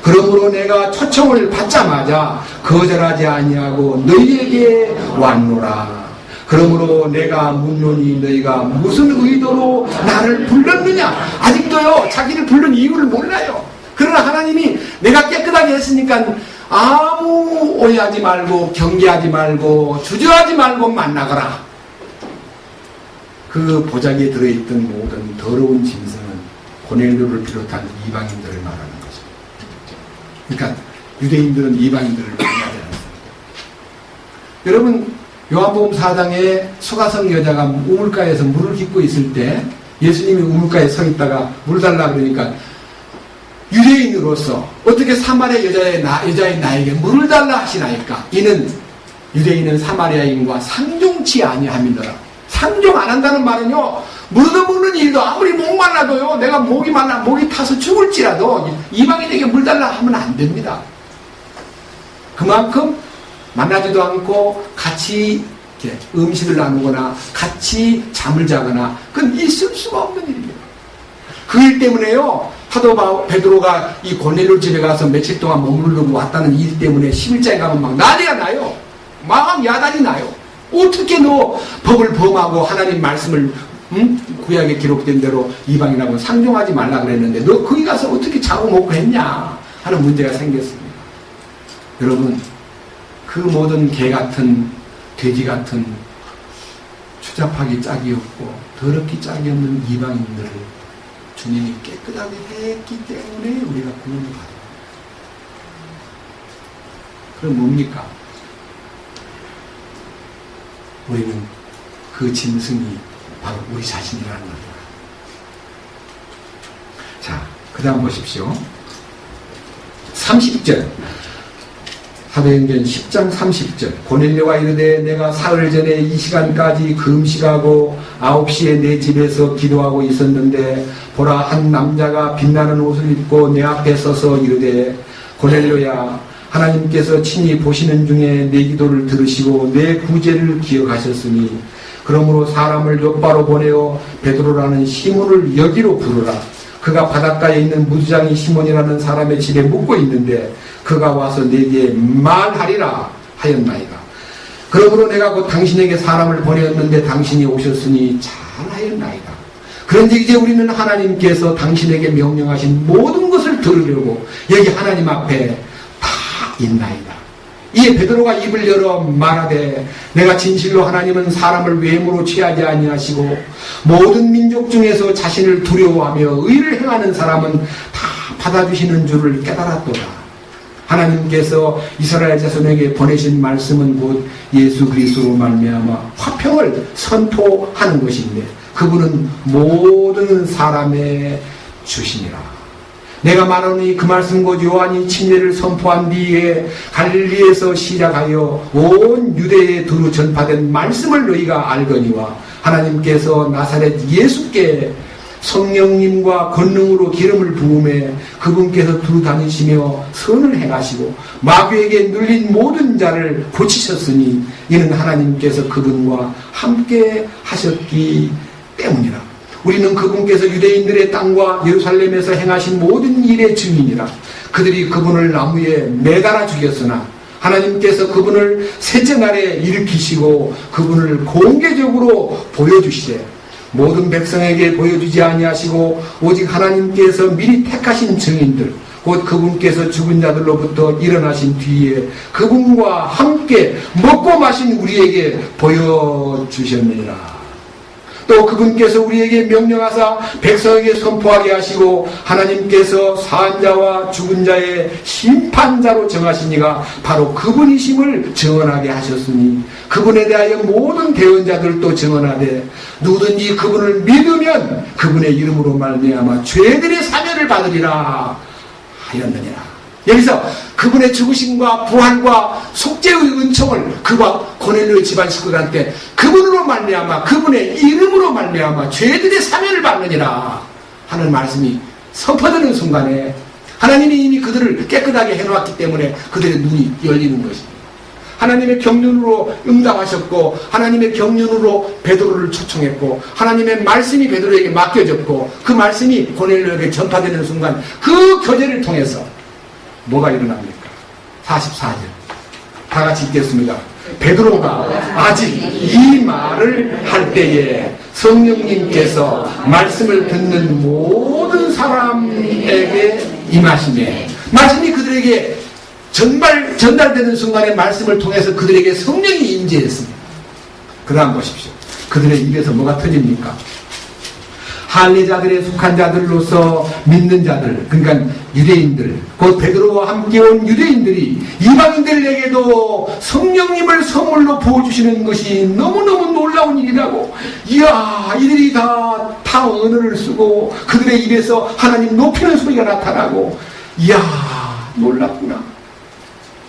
그러므로 내가 초청을 받자마자 거절하지 아니하고 너희에게 왔노라. 그러므로 내가 묻노니 너희가 무슨 의도로 나를 불렀느냐? 아직도요 자기를 부른 이유를 몰라요. 그러나 하나님이 내가 깨끗하게 했으니까 아무 오해하지 말고 경계하지 말고 주저하지 말고 만나거라. 그 보자기에 들어있던 모든 더러운 짐승은 고넬료를 비롯한 이방인들을 말하는 거죠. 그러니까 유대인들은 이방인들을 만나지 않습니다. 여러분 요한복음 4장에 소가성 여자가 우물가에서 물을 깃고 있을 때 예수님이 우물가에 서 있다가 물 달라 그러니까 유대인으로서 어떻게 사마리아 여자의 나에게 물을 달라 하시나이까? 이는 유대인은 사마리아인과 상종치 아니함이더라. 상종 안 한다는 말은요, 물을 먹는 일도 아무리 목말라도요, 내가 목이 타서 죽을지라도 이방인에게 물 달라 하면 안 됩니다. 그만큼 만나지도 않고 같이 이렇게 음식을 나누거나 같이 잠을 자거나 그건 있을 수가 없는 일입니다. 그 일 때문에요, 사도 베드로가 이 고넬료 집에 가서 며칠 동안 머무르고 왔다는 일 때문에 11장에 가면 막 난리가 나요. 막 야단이 나요. 어떻게 너 법을 범하고 하나님 말씀을 구약에 기록된 대로 이방인하고 상종하지 말라 그랬는데 너 거기 가서 어떻게 자고 먹고 했냐? 하는 문제가 생겼습니다. 여러분, 그 모든 개 같은, 돼지 같은, 추잡하기 짝이 없고 더럽기 짝이 없는 이방인들을 주님이 깨끗하게 했기 때문에 우리가 구원을 받아요. 그럼 뭡니까? 우리는 그 짐승이 바로 우리 자신이라는 겁니다. 자, 그 다음 보십시오. 30절. 사도행전 10장 30절. 고넬료가 이르되 내가 사흘 전에 이 시간까지 금식하고 9시에 내 집에서 기도하고 있었는데 보라, 한 남자가 빛나는 옷을 입고 내 앞에 서서 이르되 고넬료야, 하나님께서 친히 보시는 중에 내 기도를 들으시고 내 구제를 기억하셨으니 그러므로 사람을 욥바로 보내어 베드로라는 시몬을 여기로 부르라. 그가 바닷가에 있는 무주장이 시몬이라는 사람의 집에 묵고 있는데 그가 와서 내게 말하리라 하였나이다. 그러므로 내가 곧 당신에게 사람을 보내었는데 당신이 오셨으니 잘하였나이다. 그런데 이제 우리는 하나님께서 당신에게 명령하신 모든 것을 들으려고 여기 하나님 앞에 다 있나이다. 이에 베드로가 입을 열어 말하되 내가 진실로 하나님은 사람을 외모로 취하지 아니하시고 모든 민족 중에서 자신을 두려워하며 의를 행하는 사람은 다 받아주시는 줄을 깨달았도다. 하나님께서 이스라엘 자손에게 보내신 말씀은 곧 예수 그리스도로 말미암아 화평을 선포하는 것인데 그분은 모든 사람의 주시니라. 내가 말하니 그 말씀 곧 요한이 침례를 선포한 뒤에 갈릴리에서 시작하여 온 유대에 두루 전파된 말씀을 너희가 알거니와 하나님께서 나사렛 예수께 성령님과 권능으로 기름을 부음해 그분께서 두루 다니시며 선을 행하시고 마귀에게 눌린 모든 자를 고치셨으니 이는 하나님께서 그분과 함께 하셨기 때문이라. 우리는 그분께서 유대인들의 땅과 예루살렘에서 행하신 모든 일의 증인이라. 그들이 그분을 나무에 매달아 죽였으나 하나님께서 그분을 셋째 날에 일으키시고 그분을 공개적으로 보여주시되 모든 백성에게 보여주지 아니하시고 오직 하나님께서 미리 택하신 증인들 곧 그분께서 죽은 자들로부터 일어나신 뒤에 그분과 함께 먹고 마신 우리에게 보여주셨느니라. 또 그분께서 우리에게 명령하사 백성에게 선포하게 하시고 하나님께서 사한 자와 죽은 자의 심판자로 정하신 이가 바로 그분이심을 증언하게 하셨으니 그분에 대하여 모든 대언자들도 증언하되 누구든지 그분을 믿으면 그분의 이름으로 말미암아 죄들의 사면을 받으리라 하였느니라. 여기서 그분의 죽으심과 부활과 속죄의 은총을 그와 고넬료의 집안 식구들한테 그분으로 말미암아 그분의 이름으로 말미암아 죄들의 사면을 받느니라 하는 말씀이 선포되는 순간에 하나님이 이미 그들을 깨끗하게 해놓았기 때문에 그들의 눈이 열리는 것입니다. 하나님의 경륜으로 응답하셨고 하나님의 경륜으로 베드로를 초청했고 하나님의 말씀이 베드로에게 맡겨졌고 그 말씀이 고넬료에게 전파되는 순간 그 교제를 통해서 뭐가 일어납니까? 44절 다 같이 읽겠습니다. 베드로가 아직 이 말을 할 때에 성령님께서 말씀을 듣는 모든 사람에게 임하시매 말씀이 그들에게 전달되는 순간에 말씀을 통해서 그들에게 성령이 임재했습니다. 그 다음 보십시오. 그들의 입에서 뭐가 터집니까? 할례자들에 속한 자들로서 믿는 자들, 그러니까 유대인들, 곧 베드로와 함께 온 유대인들이 이방인들에게도 성령님을 선물로 부어주시는 것이 너무너무 놀라운 일이라고. 이야, 이들이 다 언어를 쓰고 그들의 입에서 하나님 높이는 소리가 나타나고, 이야, 놀랍구나.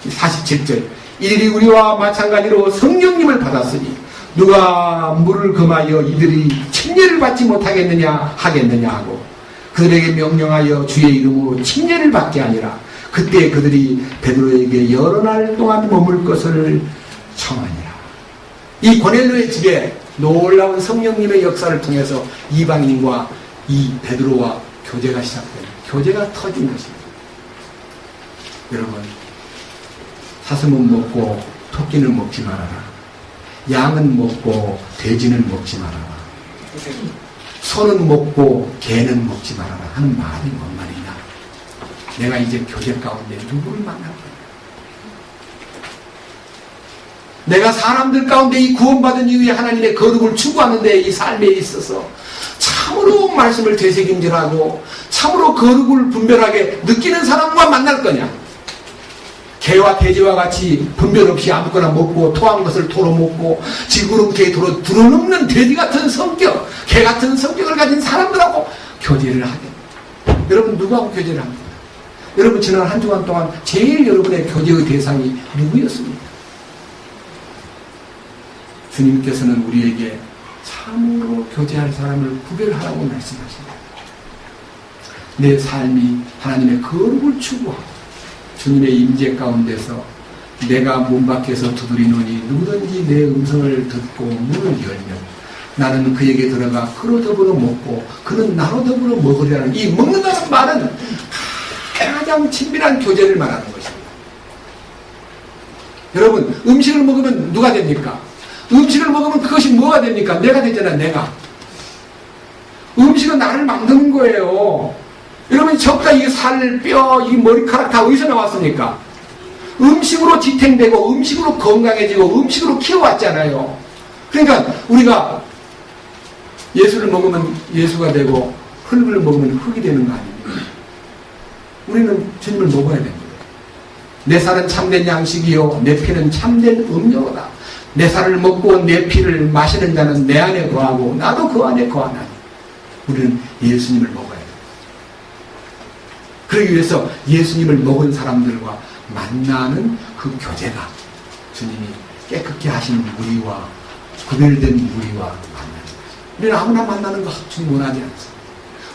47절, 이들이 우리와 마찬가지로 성령님을 받았으니 누가 물을 금하여 이들이 침례를 받지 못하겠느냐 하겠느냐 하고 그들에게 명령하여 주의 이름으로 침례를 받게 하니라. 그때 그들이 베드로에게 여러 날 동안 머물 것을 청하니라. 이 고넬료의 집에 놀라운 성령님의 역사를 통해서 이방인과 이 베드로와 교제가 시작됩니다. 교제가 터진 것입니다. 여러분, 사슴은 먹고 토끼는 먹지 말아라. 양은 먹고 돼지는 먹지 말아라. 소는 먹고 개는 먹지 말아라 하는 말이 뭔 말이냐? 내가 이제 교제 가운데 누구를 만날 거야? 내가 사람들 가운데 이 구원받은 이후에 하나님의 거룩을 추구하는데 이 삶에 있어서 참으로 말씀을 되새김질하고 참으로 거룩을 분별하게 느끼는 사람과 만날 거냐? 개와 돼지와 같이 분별 없이 아무거나 먹고 토한 것을 토로 먹고 지구름개에 들어눕는 돼지 같은 성격, 개 같은 성격을 가진 사람들하고 교제를 하겠다. 여러분 누구하고 교제를 합니까? 여러분 지난 한 주간 동안 제일 여러분의 교제의 대상이 누구였습니까? 주님께서는 우리에게 참으로 교제할 사람을 구별하라고 말씀하십니다. 내 삶이 하나님의 거룩을 추구하고 주님의 임재 가운데서 내가 문 밖에서 두드리노니 누구든지 내 음성을 듣고 문을 열면 나는 그에게 들어가 그로 더불어 먹고 그는 나로 더불어 먹으리라는 이 먹는다는 말은 가장 친밀한 교제를 말하는 것입니다. 여러분 음식을 먹으면 누가 됩니까? 음식을 먹으면 그것이 뭐가 됩니까? 내가 되잖아. 내가. 음식은 나를 만드는 거예요. 여러분 적다 이게 살, 뼈, 이 머리카락 다 어디서 나왔습니까? 음식으로 지탱되고 음식으로 건강해지고 음식으로 키워왔잖아요. 그러니까 우리가 예수를 먹으면 예수가 되고 흙을 먹으면 흙이 되는 거 아닙니까? 우리는 주님을 먹어야 됩니다. 내 살은 참된 양식이요 내 피는 참된 음료로다. 내 살을 먹고 내 피를 마시는 자는 내 안에 거하고 나도 그 안에 거하나니 우리는 예수님을 먹어야 돼요. 그러기 위해서 예수님을 먹은 사람들과 만나는 그 교제가 주님이 깨끗게 하신 우리와 구별된 우리와 만나는 거죠. 우리는 아무나 만나는 거 주님 원하지 않습니다.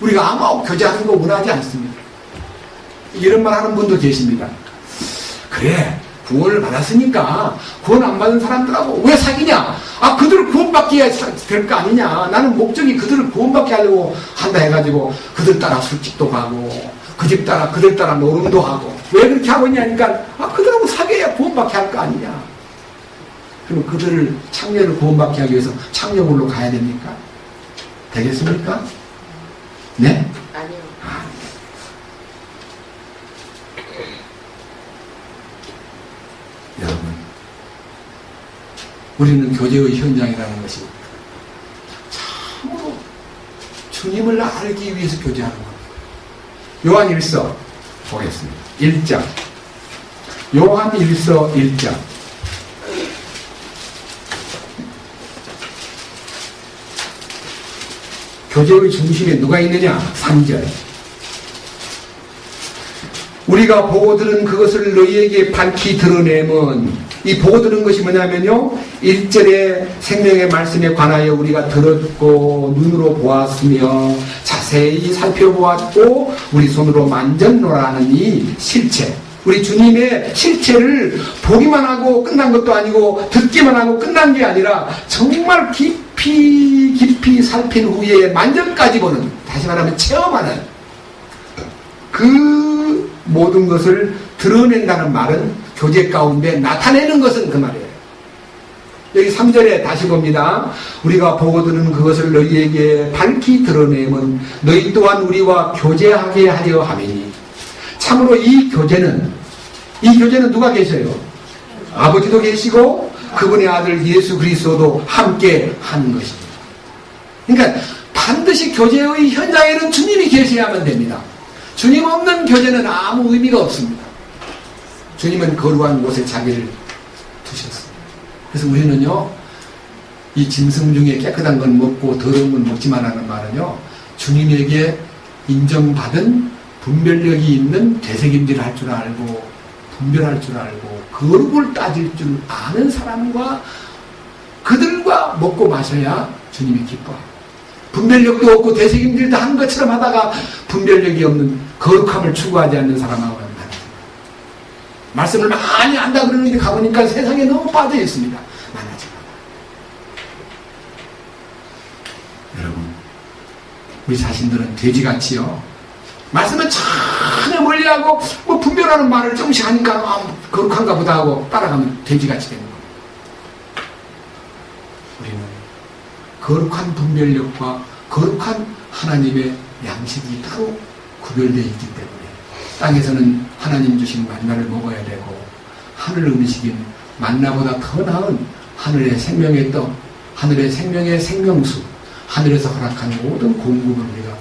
우리가 아무 교제하는 거 원하지 않습니다. 이런 말 하는 분도 계십니다. 그래 구원을 받았으니까 구원 안 받은 사람들하고 왜 사귀냐? 아 그들을 구원받게 해야 될 거 아니냐? 나는 목적이 그들을 구원받게 하려고 한다 해가지고 그들 따라 술집도 가고 그 집 따라 그들 따라 노름도 하고 왜 그렇게 하고 있냐니까 아 그들하고 사귀어야 구원받게 할 거 아니냐? 그럼 그들을 창녀를 구원받게 하기 위해서 창녀굴로 가야 됩니까? 되겠습니까? 네? 아니요. 여러분, 우리는 교제의 현장이라는 것이 참으로 주님을 알기 위해서 교제하는 겁니다. 요한 1서 보겠습니다. 1장. 요한 1서 1장. 교제의 중심에 누가 있느냐? 3절. 우리가 보고 들은 그것을 너희에게 밝히 드러내면 이 보고 들은 것이 뭐냐면요 1절에 생명의 말씀에 관하여 우리가 들었고 눈으로 보았으며 자세히 살펴보았고 우리 손으로 만졌노라 하는 이 실체 우리 주님의 실체를 보기만 하고 끝난 것도 아니고 듣기만 하고 끝난 게 아니라 정말 깊이 살핀 후에 만전까지 보는 다시 말하면 체험하는 그 모든 것을 드러낸다는 말은 교제 가운데 나타내는 것은 그 말이에요. 여기 3절에 다시 봅니다. 우리가 보고 듣는 그것을 너희에게 밝히 드러내면 너희 또한 우리와 교제하게 하려 함이니 참으로 이 교제는 누가 계셔요? 아버지도 계시고 그분의 아들 예수 그리스도도 함께 하는 것입니다. 그러니까 반드시 교제의 현장에는 주님이 계셔야만 됩니다. 주님 없는 교제는 아무 의미가 없습니다. 주님은 거룩한 곳에 자기를 두셨습니다. 그래서 우리는요, 이 짐승 중에 깨끗한 건 먹고 더러운 건 먹지 말라는 말은요, 주님에게 인정받은 분별력이 있는 되새김질 할 줄 알고, 분별할 줄 알고, 거룩을 따질 줄 아는 사람과 그들과 먹고 마셔야 주님이 기뻐합니다. 분별력도 없고 되새김질도 한 것처럼 하다가 분별력이 없는 거룩함을 추구하지 않는 사람하고 만나는 말씀을 많이 안다 그러는데 가보니까 세상에 너무 빠져 있습니다. 만나지 마라. 여러분 우리 자신들은 돼지같이요 말씀을 전혀 멀리하고 뭐 분별하는 말을 조금씩 하니까 거룩한가 보다 하고 따라가면 돼지같이 되는 겁니다. 우리는 거룩한 분별력과 거룩한 하나님의 양식이 따로 구별되어 있기 때문에 땅에서는 하나님 주신 만나를 먹어야 되고 하늘 음식인 만나보다 더 나은 하늘의 생명의 떡, 하늘의 생명의 생명수, 하늘에서 허락한 모든 공급을 우리가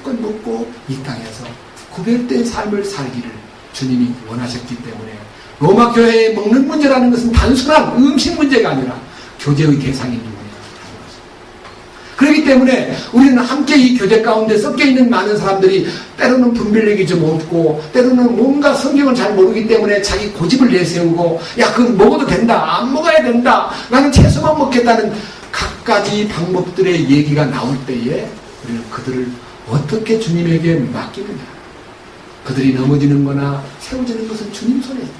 한껏 먹고 이 땅에서 구별된 삶을 살기를 주님이 원하셨기 때문에 로마 교회에 먹는 문제라는 것은 단순한 음식 문제가 아니라 교제의 대상인 문제가 하는 것입니다. 그렇기 때문에 우리는 함께 이 교제 가운데 섞여 있는 많은 사람들이 때로는 분별력이 좀 없고 때로는 뭔가 성경을 잘 모르기 때문에 자기 고집을 내세우고 야 그건 먹어도 된다 안 먹어야 된다 나는 채소만 먹겠다는 갖가지 방법들의 얘기가 나올 때에 우리는 그들을 어떻게 주님에게 맡기느냐. 그들이 넘어지는 거나 세워지는 것은 주님 손에 있다.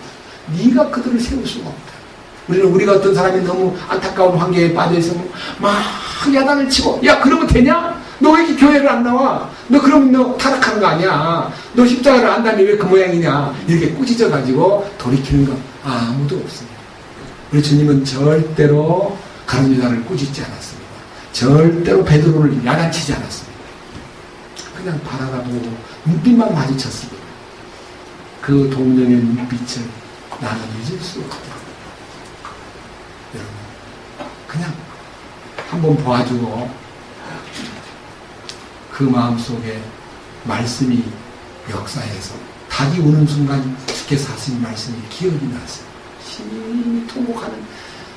네가 그들을 세울 수가 없다. 우리가 어떤 사람이 너무 안타까운 환경에 빠져 있으면 막 야단을 치고 야 그러면 되냐? 너 왜 이렇게 교회를 안 나와? 너 그러면 너 타락하는 거 아니야? 너 십자가를 안다니 왜 그 모양이냐? 이렇게 꾸짖어 가지고 돌이키는 건 아무도 없습니다. 우리 주님은 절대로 가룟 유다를 꾸짖지 않았습니다. 절대로 베드로를 야단치지 않았습니다. 그냥 바라다보고 눈빛만 마주쳤습니다. 그 동정의 눈빛을 나는 잊을 수 없다. 여러분, 그냥 한번 봐주고 그 마음속에 말씀이 역사해서 닭이 우는 순간 주께서 하신 말씀이 기억이 났어요. 심히 통곡하는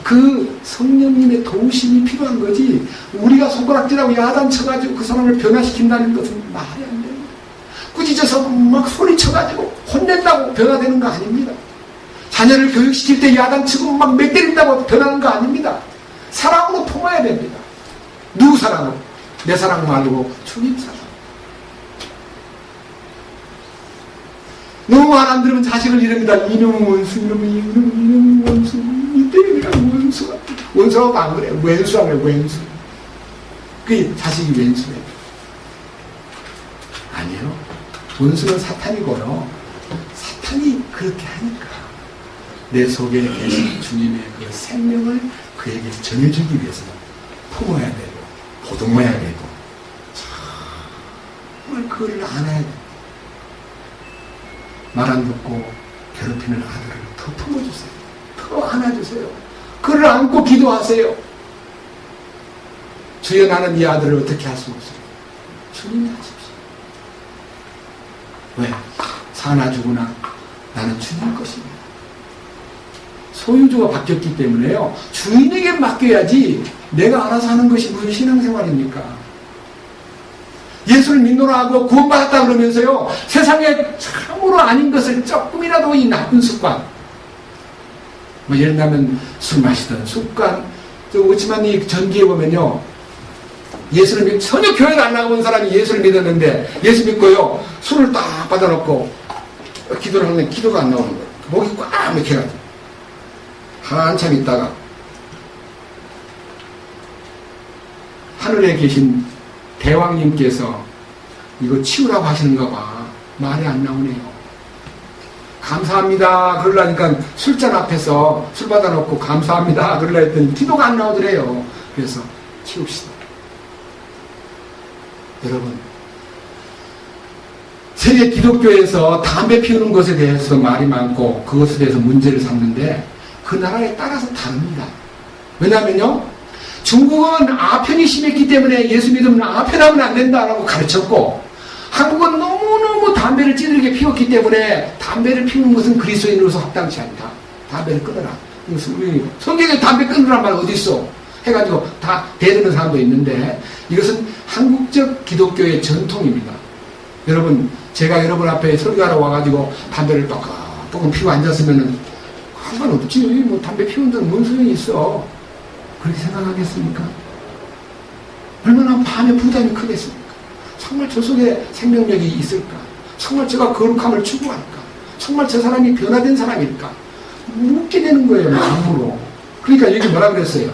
그 성령님의 도우심이 필요한 거지 우리가 손가락질하고 야단 쳐가지고 그 사람을 변화시킨다는 것은 말이 안 됩니다. 꾸짖어서 막 소리쳐가지고 혼낸다고 변화되는 거 아닙니다. 자녀를 교육시킬 때 야단치고 막 몇 때린다고 변하는 거 아닙니다. 사랑으로 통화해야 됩니다. 누구 사랑으로? 내 사랑 말고 주님 사랑. 너무 말 안 들으면 자식을 이릅니다. 이놈은 원수, 이놈은 원수, 이 때리니까 원수라고 안 그래. 왼수라고 그래, 왼수. 그게 자식이 왼수예요. 아니요. 원수는 사탄이고요. 사탄이 그렇게 하니까 내 속에 계신 주님의 그 생명을 그에게 전해주기 위해서 품어야 되고 보듬어야 되고 정말 그걸 안아야 되고 말 안 듣고 괴롭히는 아들을 더 품어주세요. 더 안아주세요. 그를 안고 기도하세요. 주여 나는 이 아들을 어떻게 할 수 없어요. 주님이 하십시오. 왜? 사나 죽으나 나는 주님 것입니다. 소유주가 바뀌었기 때문에요. 주인에게 맡겨야지 내가 알아서 하는 것이 무슨 신앙생활입니까? 예수를 믿노라 하고 구원받았다 그러면서요. 세상에 참으로 아닌 것을 조금이라도 이 나쁜 습관 뭐 예를 들면 술 마시던 습관 그렇지만 이 전기에 보면요. 예수를 믿 전혀 교회를 안 나가본 사람이 예수를 믿었는데 예수 믿고요. 술을 딱 받아놓고 기도를 하는데 기도가 안 나오는 거예요. 목이 꽉 막혀가지고 한참 있다가 하늘에 계신 대왕님께서 이거 치우라고 하시는가 봐. 말이 안 나오네요. 감사합니다. 그러려니까 술잔 앞에서 술 받아놓고 감사합니다. 그러려 했더니 기도가 안 나오더래요. 그래서 치웁시다. 여러분, 세계 기독교에서 담배 피우는 것에 대해서 말이 많고 그것에 대해서 문제를 삼는데 그 나라에 따라서 다릅니다. 왜냐하면요. 중국은 아편이 심했기 때문에 예수 믿으면 아편하면 안 된다라고 가르쳤고 한국은 너무너무 담배를 찌들게 피웠기 때문에 담배를 피우는 것은 그리스도인으로서 합당치 않다. 담배를 끊어라. 성경에 담배 끊으란 말 어디 있어? 해가지고 다 대드는 사람도 있는데 이것은 한국적 기독교의 전통입니다. 여러분 제가 여러분 앞에 설교하러 와가지고 담배를 똑똑 피고 앉았으면은 상관없지. 뭐 담배 피우는 데는 뭔 소용이 있어. 그렇게 생각하겠습니까? 얼마나 밤에 부담이 크겠습니까? 정말 저 속에 생명력이 있을까? 정말 제가 거룩함을 추구할까? 정말 저 사람이 변화된 사람일까? 묻게 되는 거예요, 마음으로. 그러니까 여기 뭐라 그랬어요?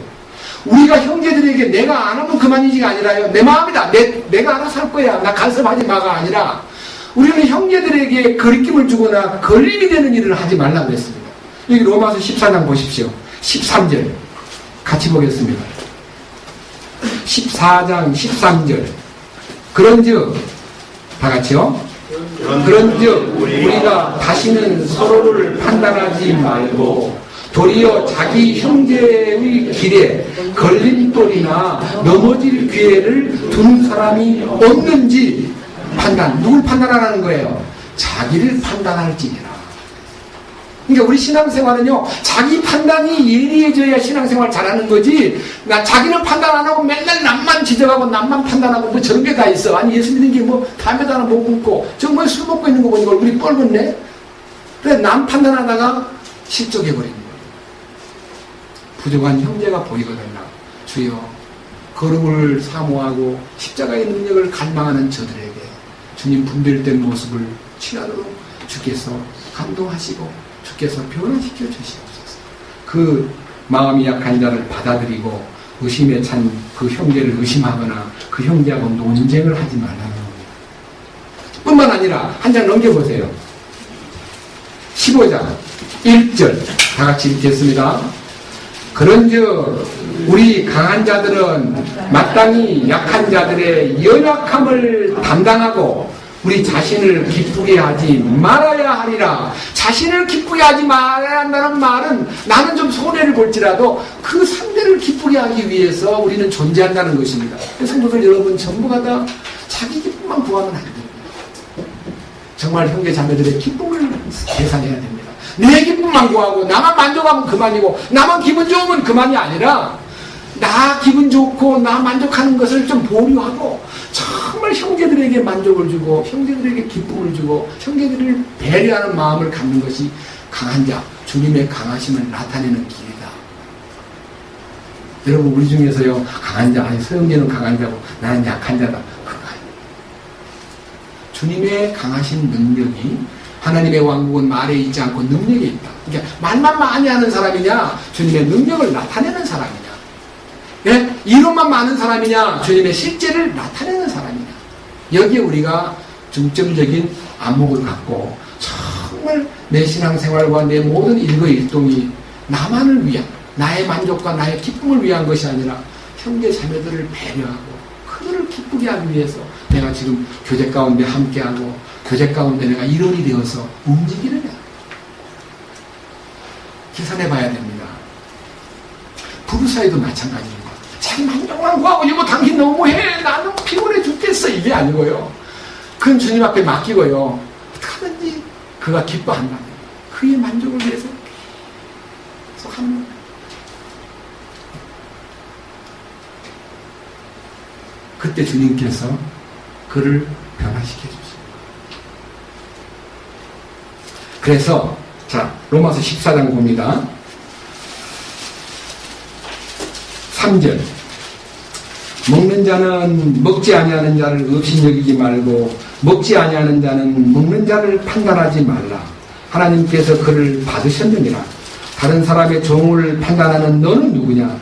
우리가 형제들에게 내가 안 하면 그만이지가 아니라요. 내 마음이다. 내가 알아서 할 거야. 나 간섭하지 마가 아니라 우리는 형제들에게 거리낌을 주거나 걸림이 되는 일을 하지 말라고 했습니다. 여기 로마서 14장 보십시오. 13절. 같이 보겠습니다. 14장 13절. 그런즉 다 같이요. 그런즉 우리가 다시는 서로를 판단하지 말고 도리어 자기 형제의 길에 걸림돌이나 넘어질 기회를 두는 사람이 없는지 누굴 판단하라는 거예요? 자기를 판단할지니라. 그러니까 우리 신앙생활은요, 자기 판단이 예리해져야 신앙생활 잘하는 거지, 자기는 판단 안 하고 맨날 남만 지적하고 남만 판단하고 뭐 저런 게 다 있어. 아니, 예수 믿는 게 뭐 담에도 하나 못 묻고 정말 술 먹고 있는 거 보니까 얼굴이 뻘겋네? 그래, 남 판단하다가 실족해버리는 거예요. 부족한 형제가 보이거든요. 주여, 거룩을 사모하고 십자가의 능력을 갈망하는 저들에게 주님 분별된 모습을 취하도록 주께서 감동하시고 주께서 변화시켜 주시옵소서. 그 마음이 약한 자를 받아들이고 의심에 찬 그 형제를 의심하거나 그 형제하고 논쟁을 하지 말라는 겁니다. 뿐만 아니라 한 장 넘겨보세요. 15장 1절 다 같이 읽겠습니다. 그런즉 우리 강한 자들은 마땅히 약한 자들의 연약함을 담당하고 우리 자신을 기쁘게 하지 말아야 하리라. 자신을 기쁘게 하지 말아야 한다는 말은 나는 좀 손해를 볼지라도 그 상대를 기쁘게 하기 위해서 우리는 존재한다는 것입니다. 성도들 여러분, 전부가 다 자기 기쁨만 구하면 안 됩니다. 정말 형제 자매들의 기쁨을 계산해야 됩니다. 내 기쁨만 구하고 나만 만족하면 그만이고 나만 기분 좋으면 그만이 아니라 나 기분 좋고 나 만족하는 것을 좀 보류하고 정말 형제들에게 만족을 주고 형제들에게 기쁨을 주고 형제들을 배려하는 마음을 갖는 것이 강한 자, 주님의 강하심을 나타내는 길이다. 여러분, 우리 중에서요, 강한 자, 아니 서영재는 강한 자고 나는 약한 자다. 그거 아니에요. 주님의 강하신 능력이, 하나님의 왕국은 말에 있지 않고 능력에 있다. 그러니까 말만 많이 하는 사람이냐, 주님의 능력을 나타내는 사람이냐, 예? 이론만 많은 사람이냐, 주님의 실제를 나타내는 사람이냐. 여기에 우리가 중점적인 안목을 갖고 정말 내 신앙생활과 내 모든 일거일동이 나만을 위한, 나의 만족과 나의 기쁨을 위한 것이 아니라 형제 자매들을 배려하고 그들을 기쁘게 하기 위해서 내가 지금 교제 가운데 함께하고 교제 가운데 내가 일원이 되어서 움직이느냐. 계산해 봐야 됩니다. 부부 사이도 마찬가지입니다. 자기 만족만 구하고 이거 당신 너무해, 나는 피곤해 죽겠어, 이게 아니고요. 그건 주님 앞에 맡기고요, 어떻게든지 그가 기뻐한다면 그의 만족을 위해서 계속 하는 거예요. 그때 주님께서 그를 변화시켜 주십니다. 그래서 자, 로마서 14장 봅니다. 3절. 먹는 자는 먹지 아니하는 자를 업신여기지 말고 먹지 아니하는 자는 먹는 자를 판단하지 말라. 하나님께서 그를 받으셨느니라. 다른 사람의 종을 판단하는 너는 누구냐?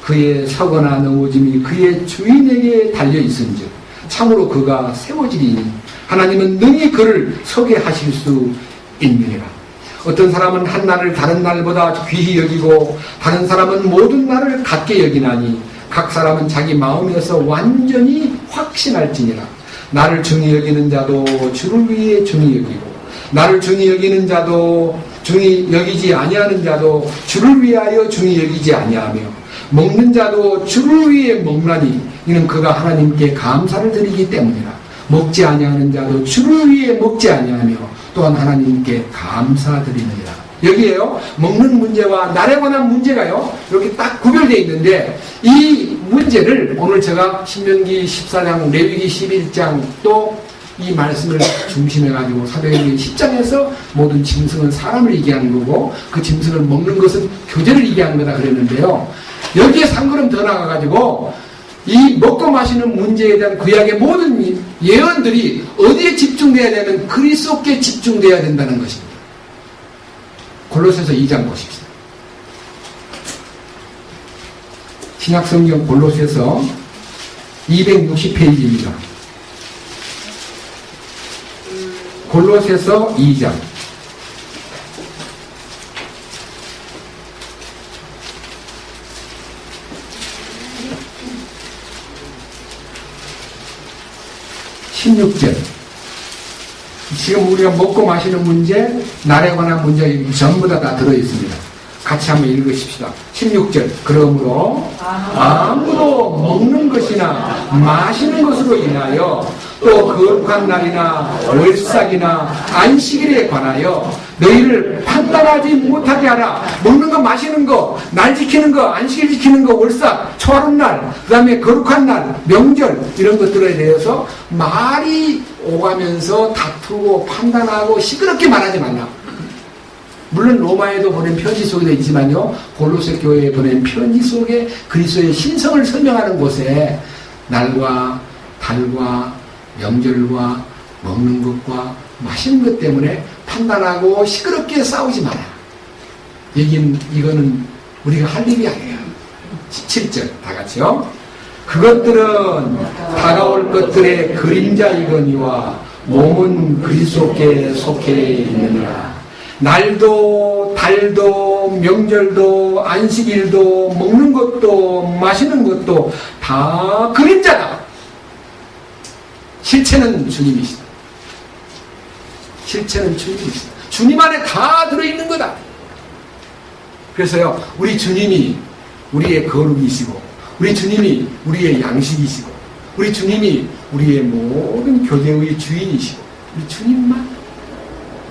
그의 서거나 넘어짐이 그의 주인에게 달려있은즉 참으로 그가 세워지리니 하나님은 능히 그를 서게 하실 수 있느니라. 어떤 사람은 한 날을 다른 날보다 귀히 여기고 다른 사람은 모든 날을 같게 여기나니 각 사람은 자기 마음에서 완전히 확신할지니라. 나를 중히 여기는 자도 주를 위해 중히 여기고 나를 중히 여기는 자도 중히 여기지 아니하는 자도 주를 위하여 중히 여기지 아니하며 먹는 자도 주를 위해 먹나니 이는 그가 하나님께 감사를 드리기 때문이라. 먹지 아니하는 자도 주를 위해 먹지 아니하며 또한 하나님께 감사드리느니라. 여기에요, 먹는 문제와 날에 관한 문제가요, 이렇게 딱 구별되어 있는데, 이 문제를 오늘 제가 신명기 14장, 레위기 11장, 또 이 말씀을 중심해가지고 사도행전 10장에서 모든 짐승은 사람을 얘기하는 거고, 그 짐승을 먹는 것은 교제를 얘기하는 거다 그랬는데요. 여기에 한 걸음 더 나가가지고, 이 먹고 마시는 문제에 대한 구약의 모든 예언들이 어디에 집중돼야 되면 그리스도께 집중돼야 된다는 것입니다. 골로새서 2장 보십시오. 신약성경 골로새서 260페이지입니다. 골로새서 2장 16절 지금 우리가 먹고 마시는 문제, 날에 관한 문제 전부 다 들어있습니다. 같이 한번 읽으십시다. 16절. 그러므로 아무도 먹는 것이나 마시는 것으로 인하여 또 거룩한 날이나 월삭이나 안식일에 관하여 너희를 판단하지 못하게 하라. 먹는 거, 마시는 거, 날 지키는 거, 안식일 지키는 거, 월삭, 초하룻날, 그 다음에 거룩한 날, 명절 이런 것들에 대해서 말이 오가면서 다투고 판단하고 시끄럽게 말하지 말라. 물론 로마에도 보낸 편지 속에도 있지만요, 골로새 교회에 보낸 편지 속에 그리스도의 신성을 설명하는 곳에 날과 달과 명절과 먹는 것과 마시는 것 때문에 판단하고 시끄럽게 싸우지 마라. 이거는 우리가 할 일이 아니에요. 17절 다 같이요. 그것들은 다가올 것들의 그림자이거니와 몸은 그리스도께 속해 있느니라. 날도 달도 명절도 안식일도 먹는 것도 마시는 것도 다 그림자다. 실체는 주님이시다. 실체는 주님이시다. 주님 안에 다 들어있는 거다. 그래서요, 우리 주님이 우리의 거룩이시고, 우리 주님이 우리의 양식이시고, 우리 주님이 우리의 모든 교제의 주인이시고, 우리 주님만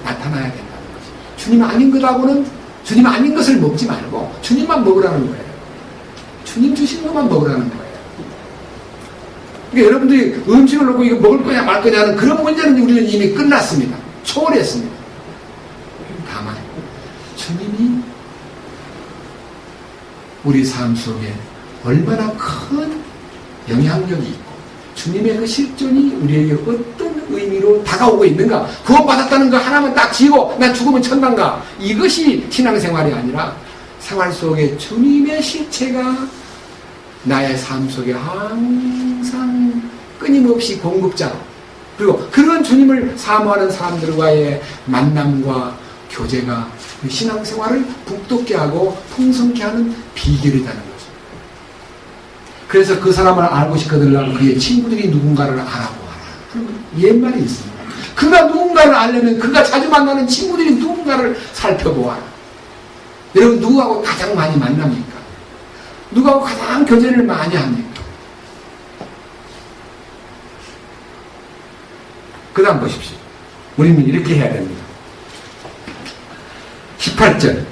나타나야 된다는 거지. 주님 아닌 것하고는, 주님 아닌 것을 먹지 말고 주님만 먹으라는 거예요. 주님 주신 것만 먹으라는 거예요. 그러니까 여러분들이 음식을 놓고 이거 먹을 거냐 말 거냐는 그런 문제는 우리는 이미 끝났습니다. 초월했습니다. 다만 주님이 우리 삶 속에 얼마나 큰 영향력이 있고 주님의 그 실존이 우리에게 어떤 의미로 다가오고 있는가, 구원받았다는 거 하나만 딱 지고 난 죽으면 천당 가, 이것이 신앙생활이 아니라 생활 속에 주님의 실체가 나의 삶 속에 항상 끊임없이 공급자로, 그리고 그런 주님을 사모하는 사람들과의 만남과 교제가 신앙생활을 북돋게 하고 풍성케 하는 비결이라는 거죠. 그래서 그 사람을 알고 싶거든 그의 친구들이 누군가를 알아보아라. 그러면 옛말이 있습니다. 그가 누군가를 알려면 그가 자주 만나는 친구들이 누군가를 살펴보아라. 여러분, 누구하고 가장 많이 만납니까? 누구하고 가장 교제를 많이 합니까? 그 다음 보십시오. 우리는 이렇게 해야 됩니다. 18절.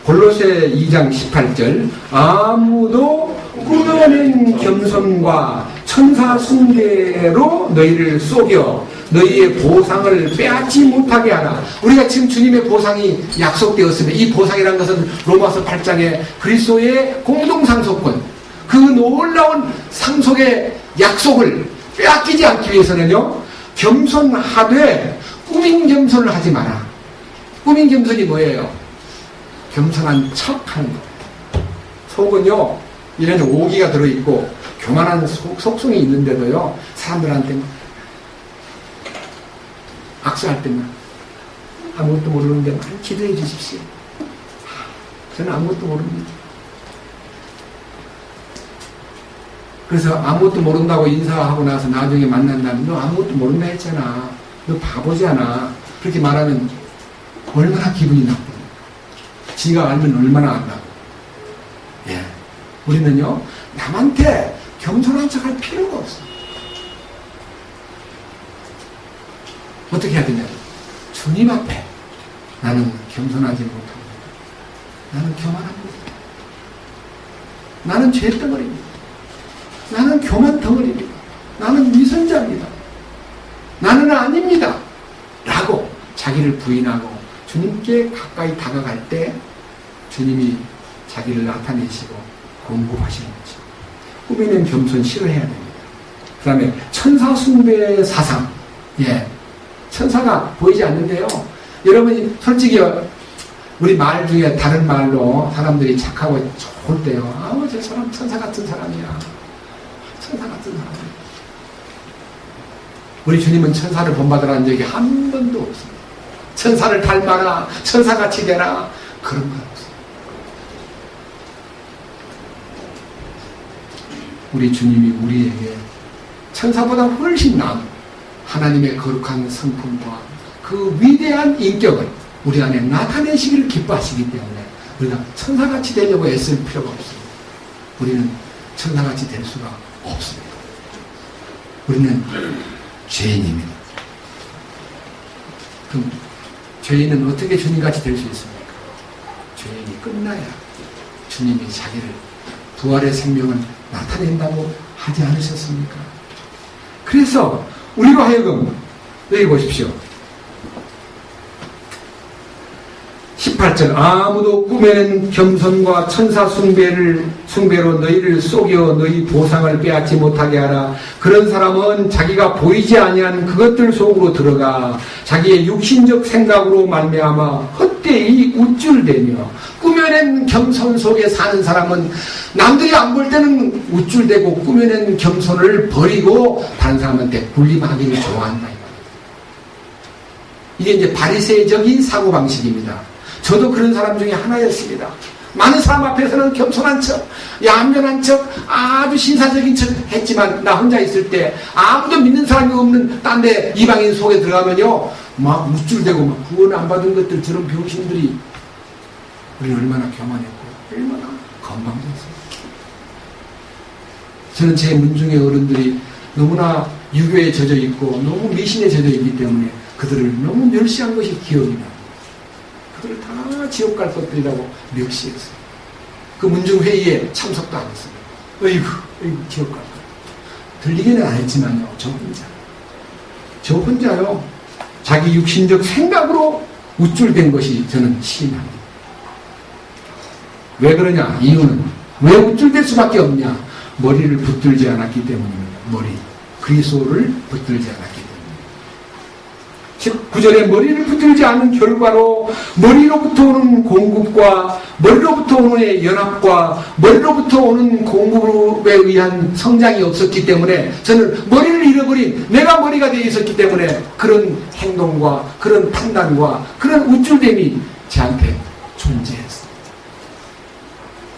골로새 2장 18절. 아무도 꾸며낸 겸손과 천사 숭배로 너희를 속여 너희의 보상을 빼앗지 못하게 하라. 우리가 지금 주님의 보상이 약속되었으면, 이 보상이라는 것은 로마서 8장에 그리스도의 공동상속권, 그 놀라운 상속의 약속을 빼앗기지 않기 위해서는요, 겸손하되 꾸민 겸손을 하지 마라. 꾸민 겸손이 뭐예요? 겸손한 척하는 거예요. 속은요, 이런 오기가 들어있고 교만한 속성이 있는데도요, 사람들한테 악수할 때만 아무것도 모르는데 많이 기도해 주십시오. 저는 아무것도 모릅니다. 그래서 아무것도 모른다고 인사하고 나서 나중에 만난다면 너 아무것도 모른다 했잖아. 너 바보잖아. 그렇게 말하면 얼마나 기분이 나쁘고, 지가 알면 얼마나 안다고. 예. 우리는요, 남한테 겸손한 척 할 필요가 없어. 어떻게 해야 되냐? 주님 앞에 나는 겸손하지 못합니다. 나는 교만합니다. 나는 죄덩어리입니다. 나는 교만 덩어리입니다. 나는 위선자입니다. 나는 아닙니다. 라고 자기를 부인하고 주님께 가까이 다가갈 때 주님이 자기를 나타내시고 공급하시는 거죠. 꾸미는 겸손 싫어해야 됩니다. 그 다음에 천사 숭배의 사상. 예. 천사가 보이지 않는데요. 여러분이 솔직히 우리 말 중에 다른 말로 사람들이 착하고 좋을 때요. 아우, 저 사람 천사 같은 사람이야. 천사 같은 사람이야. 우리 주님은 천사를 본받으라는 적이 한 번도 없습니다. 천사를 닮아라, 천사같이 되라, 그런 건 없어요. 우리 주님이 우리에게 천사보다 훨씬 나은 하나님의 거룩한 성품과 그 위대한 인격을 우리 안에 나타내시기를 기뻐하시기 때문에 우리가 천사같이 되려고 애쓸 필요가 없습니다. 우리는 천사같이 될 수가 없습니다. 우리는 죄인입니다. 그럼 죄인은 어떻게 주님같이 될 수 있습니까? 죄인이 끝나야 주님이 자기를 부활의 생명을 나타낸다고 하지 않으셨습니까? 그래서 우리로 하여금 여기 보십시오. 18절 아무도 꿈에는 겸손과 천사 숭배로 너희를 속여 너희 보상을 빼앗지 못하게 하라. 그런 사람은 자기가 보이지 아니한 그것들 속으로 들어가 자기의 육신적 생각으로 말미암아 헛되이 우쭐대며 꾸며낸 겸손 속에 사는 사람은 남들이 안 볼 때는 우쭐대고 꾸며낸 겸손을 버리고 다른 사람한테 군림하기를 좋아한다. 이게 이제 바리새적인 사고방식입니다. 저도 그런 사람 중에 하나였습니다. 많은 사람 앞에서는 겸손한 척, 얌전한 척, 아주 신사적인 척 했지만 나 혼자 있을 때 아무도 믿는 사람이 없는 딴 데 이방인 속에 들어가면요 막 우쭐대고 막 구원 안 받은 것들 저런 병신들이 우리는 얼마나 교만했고 얼마나 건방졌어요. 저는 제 문중의 어른들이 너무나 유교에 젖어 있고 너무 미신에 젖어 있기 때문에 그들을 너무 멸시한 것이 기억이 나요. 그들을 다 지옥 갈 것들이라고 멸시했어요. 그 문중회의에 참석도 안 했어요. 어이구 지옥 갈 것. 들리기는 안 했지만요. 저 혼자요. 자기 육신적 생각으로 우쭐댄 것이 저는 심합니다. 왜 그러냐? 이유는 왜 우쭐댈 수밖에 없냐? 머리를 붙들지 않았기 때문입니다. 그리스도를 붙들지 않았기 때문입니다. 19절에 머리를 붙들지 않은 결과로 머리로부터 오는 공급과 머리로부터 오는 연합과 머리로부터 오는 공급에 의한 성장이 없었기 때문에 저는 머리를 잃어버린 내가 머리가 되어 있었기 때문에 그런 행동과 그런 판단과 그런 우쭐됨이 저한테 존재했습니다.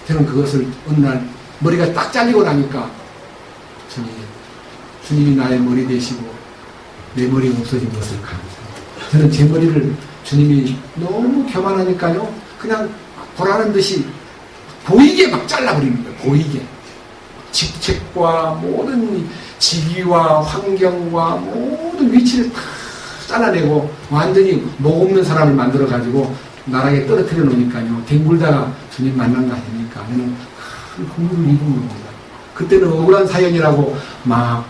저는 그것을 어느 날 머리가 딱 잘리고 나니까 주님이 나의 머리 되시고 내 머리가 없어진 것을 감사합니다. 저는 제 머리를 주님이 너무 교만하니까요 그냥 보라는 듯이 보이게 막 잘라버립니다. 보이게 직책과 모든 직위와 환경과 모든 위치를 다 잘라내고 완전히 목 없는 사람을 만들어가지고 나락에 떨어뜨려 놓으니까요 뒹굴다가 주님 만난 거 아닙니까? 저는 큰 공부를 입은 겁니다. 그때는 억울한 사연이라고 막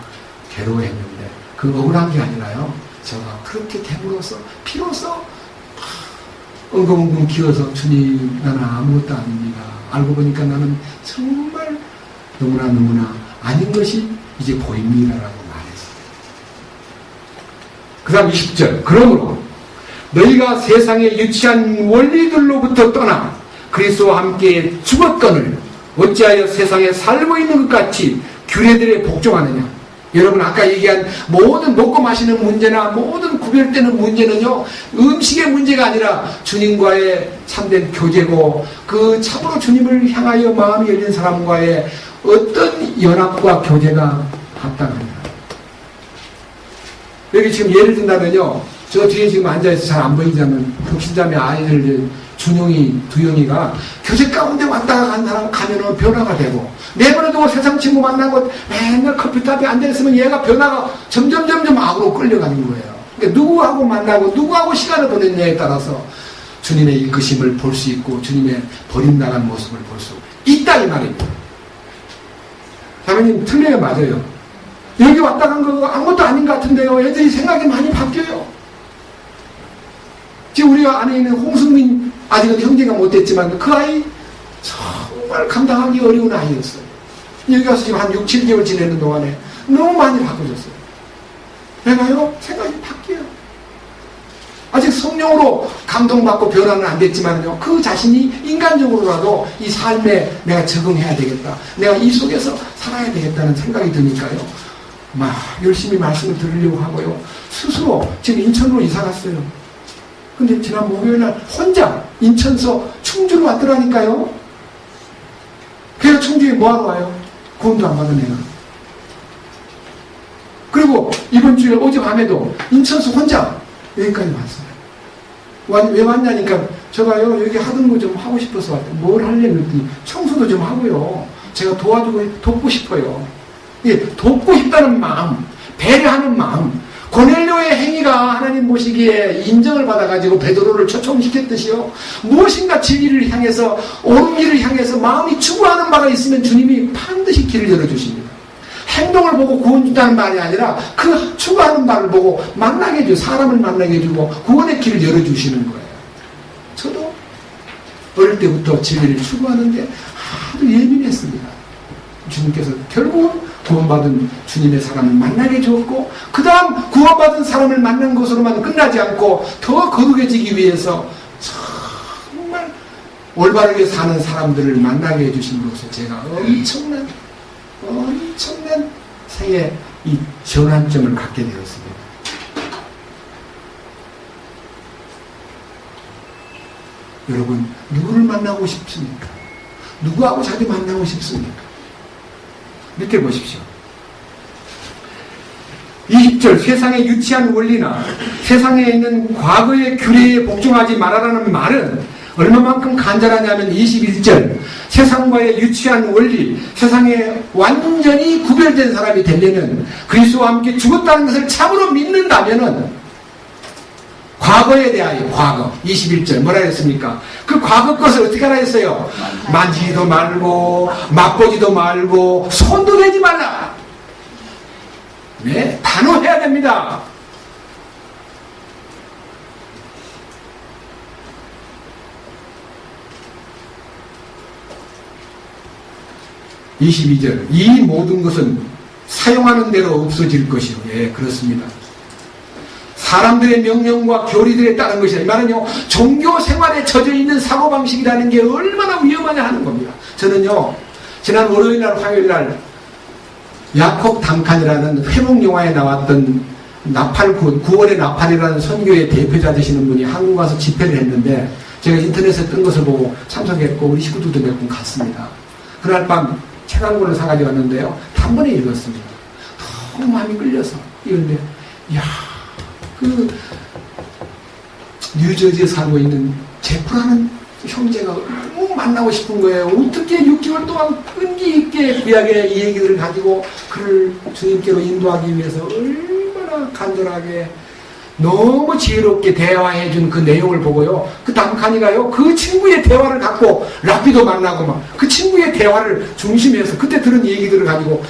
괴로워했는데 그 억울한 게 아니라요 제가 그렇게 됨으로써 피로써 엉금엉금 기어서 주님 나는 아무것도 아닙니다. 알고 보니까 나는 정말 너무나 아닌 것이 이제 보입니다라고 말했어요. 그 다음 20절 그러므로 너희가 세상의 유치한 원리들로부터 떠나 그리스도와 함께 죽었거늘 어찌하여 세상에 살고 있는 것 같이 규례들에 복종하느냐. 여러분 아까 얘기한 모든 먹고 마시는 문제나 모든 구별되는 문제는요 음식의 문제가 아니라 주님과의 참된 교제고 그 참으로 주님을 향하여 마음이 열린 사람과의 어떤 연합과 교제가 합당하냐. 여기 지금 예를 든다면요 저 뒤에 지금 앉아있어 잘 안 보이자면 흑신자매 아이들 준영이, 두영이가 교제 가운데 왔다가 가면은 변화가 되고 내버려두고 세상 친구 만나고 맨날 컴퓨터 앞에 앉아있으면 얘가 변화가 점점 악으로 끌려가는 거예요. 그러니까 누구하고 만나고 누구하고 시간을 보냈냐에 따라서 주님의 이끄심을 볼 수 있고 주님의 버림당한 모습을 볼 수 있다 이 말입니다. 자매님 틀려요 맞아요. 여기 왔다 간 거 아무것도 아닌 것 같은데요. 애들이 생각이 많이 바뀌어요. 지금 우리 안에 있는 홍승민 아직은 형제가 못됐지만 그 아이 정말 감당하기 어려운 아이였어요. 여기 와서 지금 한 6, 7개월 지내는 동안에 너무 많이 바꿔졌어요. 내가요 생각이 바뀌어요. 아직 성령으로 감동받고 변화는 안 됐지만요 그 자신이 인간적으로라도 이 삶에 내가 적응해야 되겠다. 내가 이 속에서 살아야 되겠다는 생각이 드니까요 막 열심히 말씀을 들으려고 하고요 스스로 지금 인천으로 이사 갔어요. 근데 지난 목요일날 혼자 인천서 충주로 왔더라니까요. 그래서 충주에 뭐하러 와요? 구원도 안 받은 애가. 그리고 이번 주에 어젯밤에도 인천수 혼자 여기까지 왔어요. 왜 왔냐니까 제가요 여기 하던 거 좀 하고 싶어서 왔어요. 뭘 하려고 했더니 청소도 좀 하고요. 제가 도와주고 돕고 싶어요. 예, 돕고 싶다는 마음, 배려하는 마음. 고넬료의 행위가 하나님 보시기에 인정을 받아가지고 베드로를 초청시켰듯이요. 무엇인가 진리를 향해서 옳은 길을 향해서 마음이 추구하는 바가 있으면 주님이 반드시 길을 열어주십니다. 행동을 보고 구원 준다는 말이 아니라 그 추구하는 바를 보고 만나게 해주고 사람을 만나게 해주고 구원의 길을 열어주시는 거예요. 저도 어릴 때부터 진리를 추구하는데 아주 예민했습니다. 주님께서 결국은 구원받은 주님의 사람을 만나게 해주었고 그 다음 구원받은 사람을 만난 것으로만 끝나지 않고 더 거룩해지기 위해서 정말 올바르게 사는 사람들을 만나게 해주심으로써 제가 엄청난 생의 이 전환점을 갖게 되었습니다. 여러분 누구를 만나고 싶습니까? 누구하고 자주 만나고 싶습니까? 밑에 보십시오. 20절 세상의 유치한 원리나 세상에 있는 과거의 규례에 복종하지 말아라는 말은 얼마만큼 간절하냐면 21절 세상과의 유치한 원리 세상에 완전히 구별된 사람이 되려면 그리스도와 함께 죽었다는 것을 참으로 믿는다면은 과거에 대하여 과거 21절 뭐라 했습니까? 그 과거 것을 어떻게 하라 했어요? 만지지도 말고 맛보지도 말고 손도 대지 말라. 네, 단호해야 됩니다. (22절) 이 모든 것은 사용하는 대로 없어질 것이요. 예, 그렇습니다. 사람들의 명령과 교리들에 따른 것이다. 이 말은요, 종교 생활에 젖어 있는 사고방식이라는 게 얼마나 위험하냐 하는 겁니다. 저는요, 지난 월요일날, 화요일날, 야콥 단칸이라는 회복 영화에 나왔던 나팔, 9월의 나팔이라는 선교의 대표자 되시는 분이 한국 와서 집회를 했는데, 제가 인터넷에 뜬 것을 보고 참석했고, 우리 식구들도 몇 분 갔습니다. 그날 밤 책 한 권을 사가지고 왔는데요, 단번에 읽었습니다. 너무 마음이 끌려서. 이런데, 이야, 뉴저지에 살고 있는 제프라는 형제가 너무 만나고 싶은 거예요. 어떻게 6개월 동안 끈기 있게 구약의 이 얘기들을 가지고 그를 주님께로 인도하기 위해서 얼마나 간절하게 너무 지혜롭게 대화해 준 그 내용을 보고요. 그 담카니가요. 그 친구의 대화를 갖고 랍비도 만나고 막 그 친구의 대화를 중심에서 그때 들은 얘기들을 가지고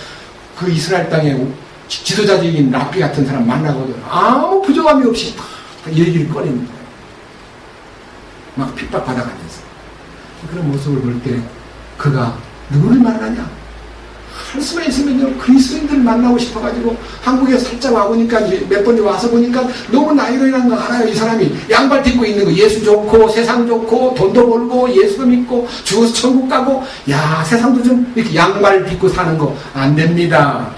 그 이스라엘 땅에 지도자적인 랍비 같은 사람 만나거든. 아무 부족함이 없이 막 얘기를 꺼내는 거예요. 막 핍박받아가면서. 그런 모습을 볼 때 그가 누구를 만나냐? 할 수만 있으면요. 그리스도인들을 만나고 싶어가지고 한국에 살짝 와보니까 몇 번 와서 보니까 너무 나이로이란 거 알아요. 이 사람이 양발 딛고 있는 거. 예수 좋고 세상 좋고 돈도 벌고 예수도 믿고 죽어서 천국 가고 야 세상도 좀 이렇게 양발 딛고 사는 거 안 됩니다.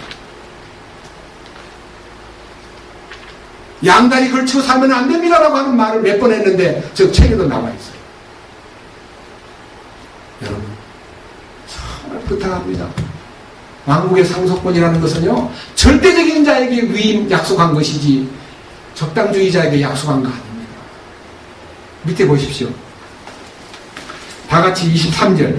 양다리 걸치고 살면 안 됩니다라고 하는 말을 몇 번 했는데 저 책에도 나와 있어요. 여러분 정말 부탁합니다. 왕국의 상속권이라는 것은요 절대적인 자에게 위임 약속한 것이지 적당주의자에게 약속한 거 아닙니다. 밑에 보십시오. 다같이 23절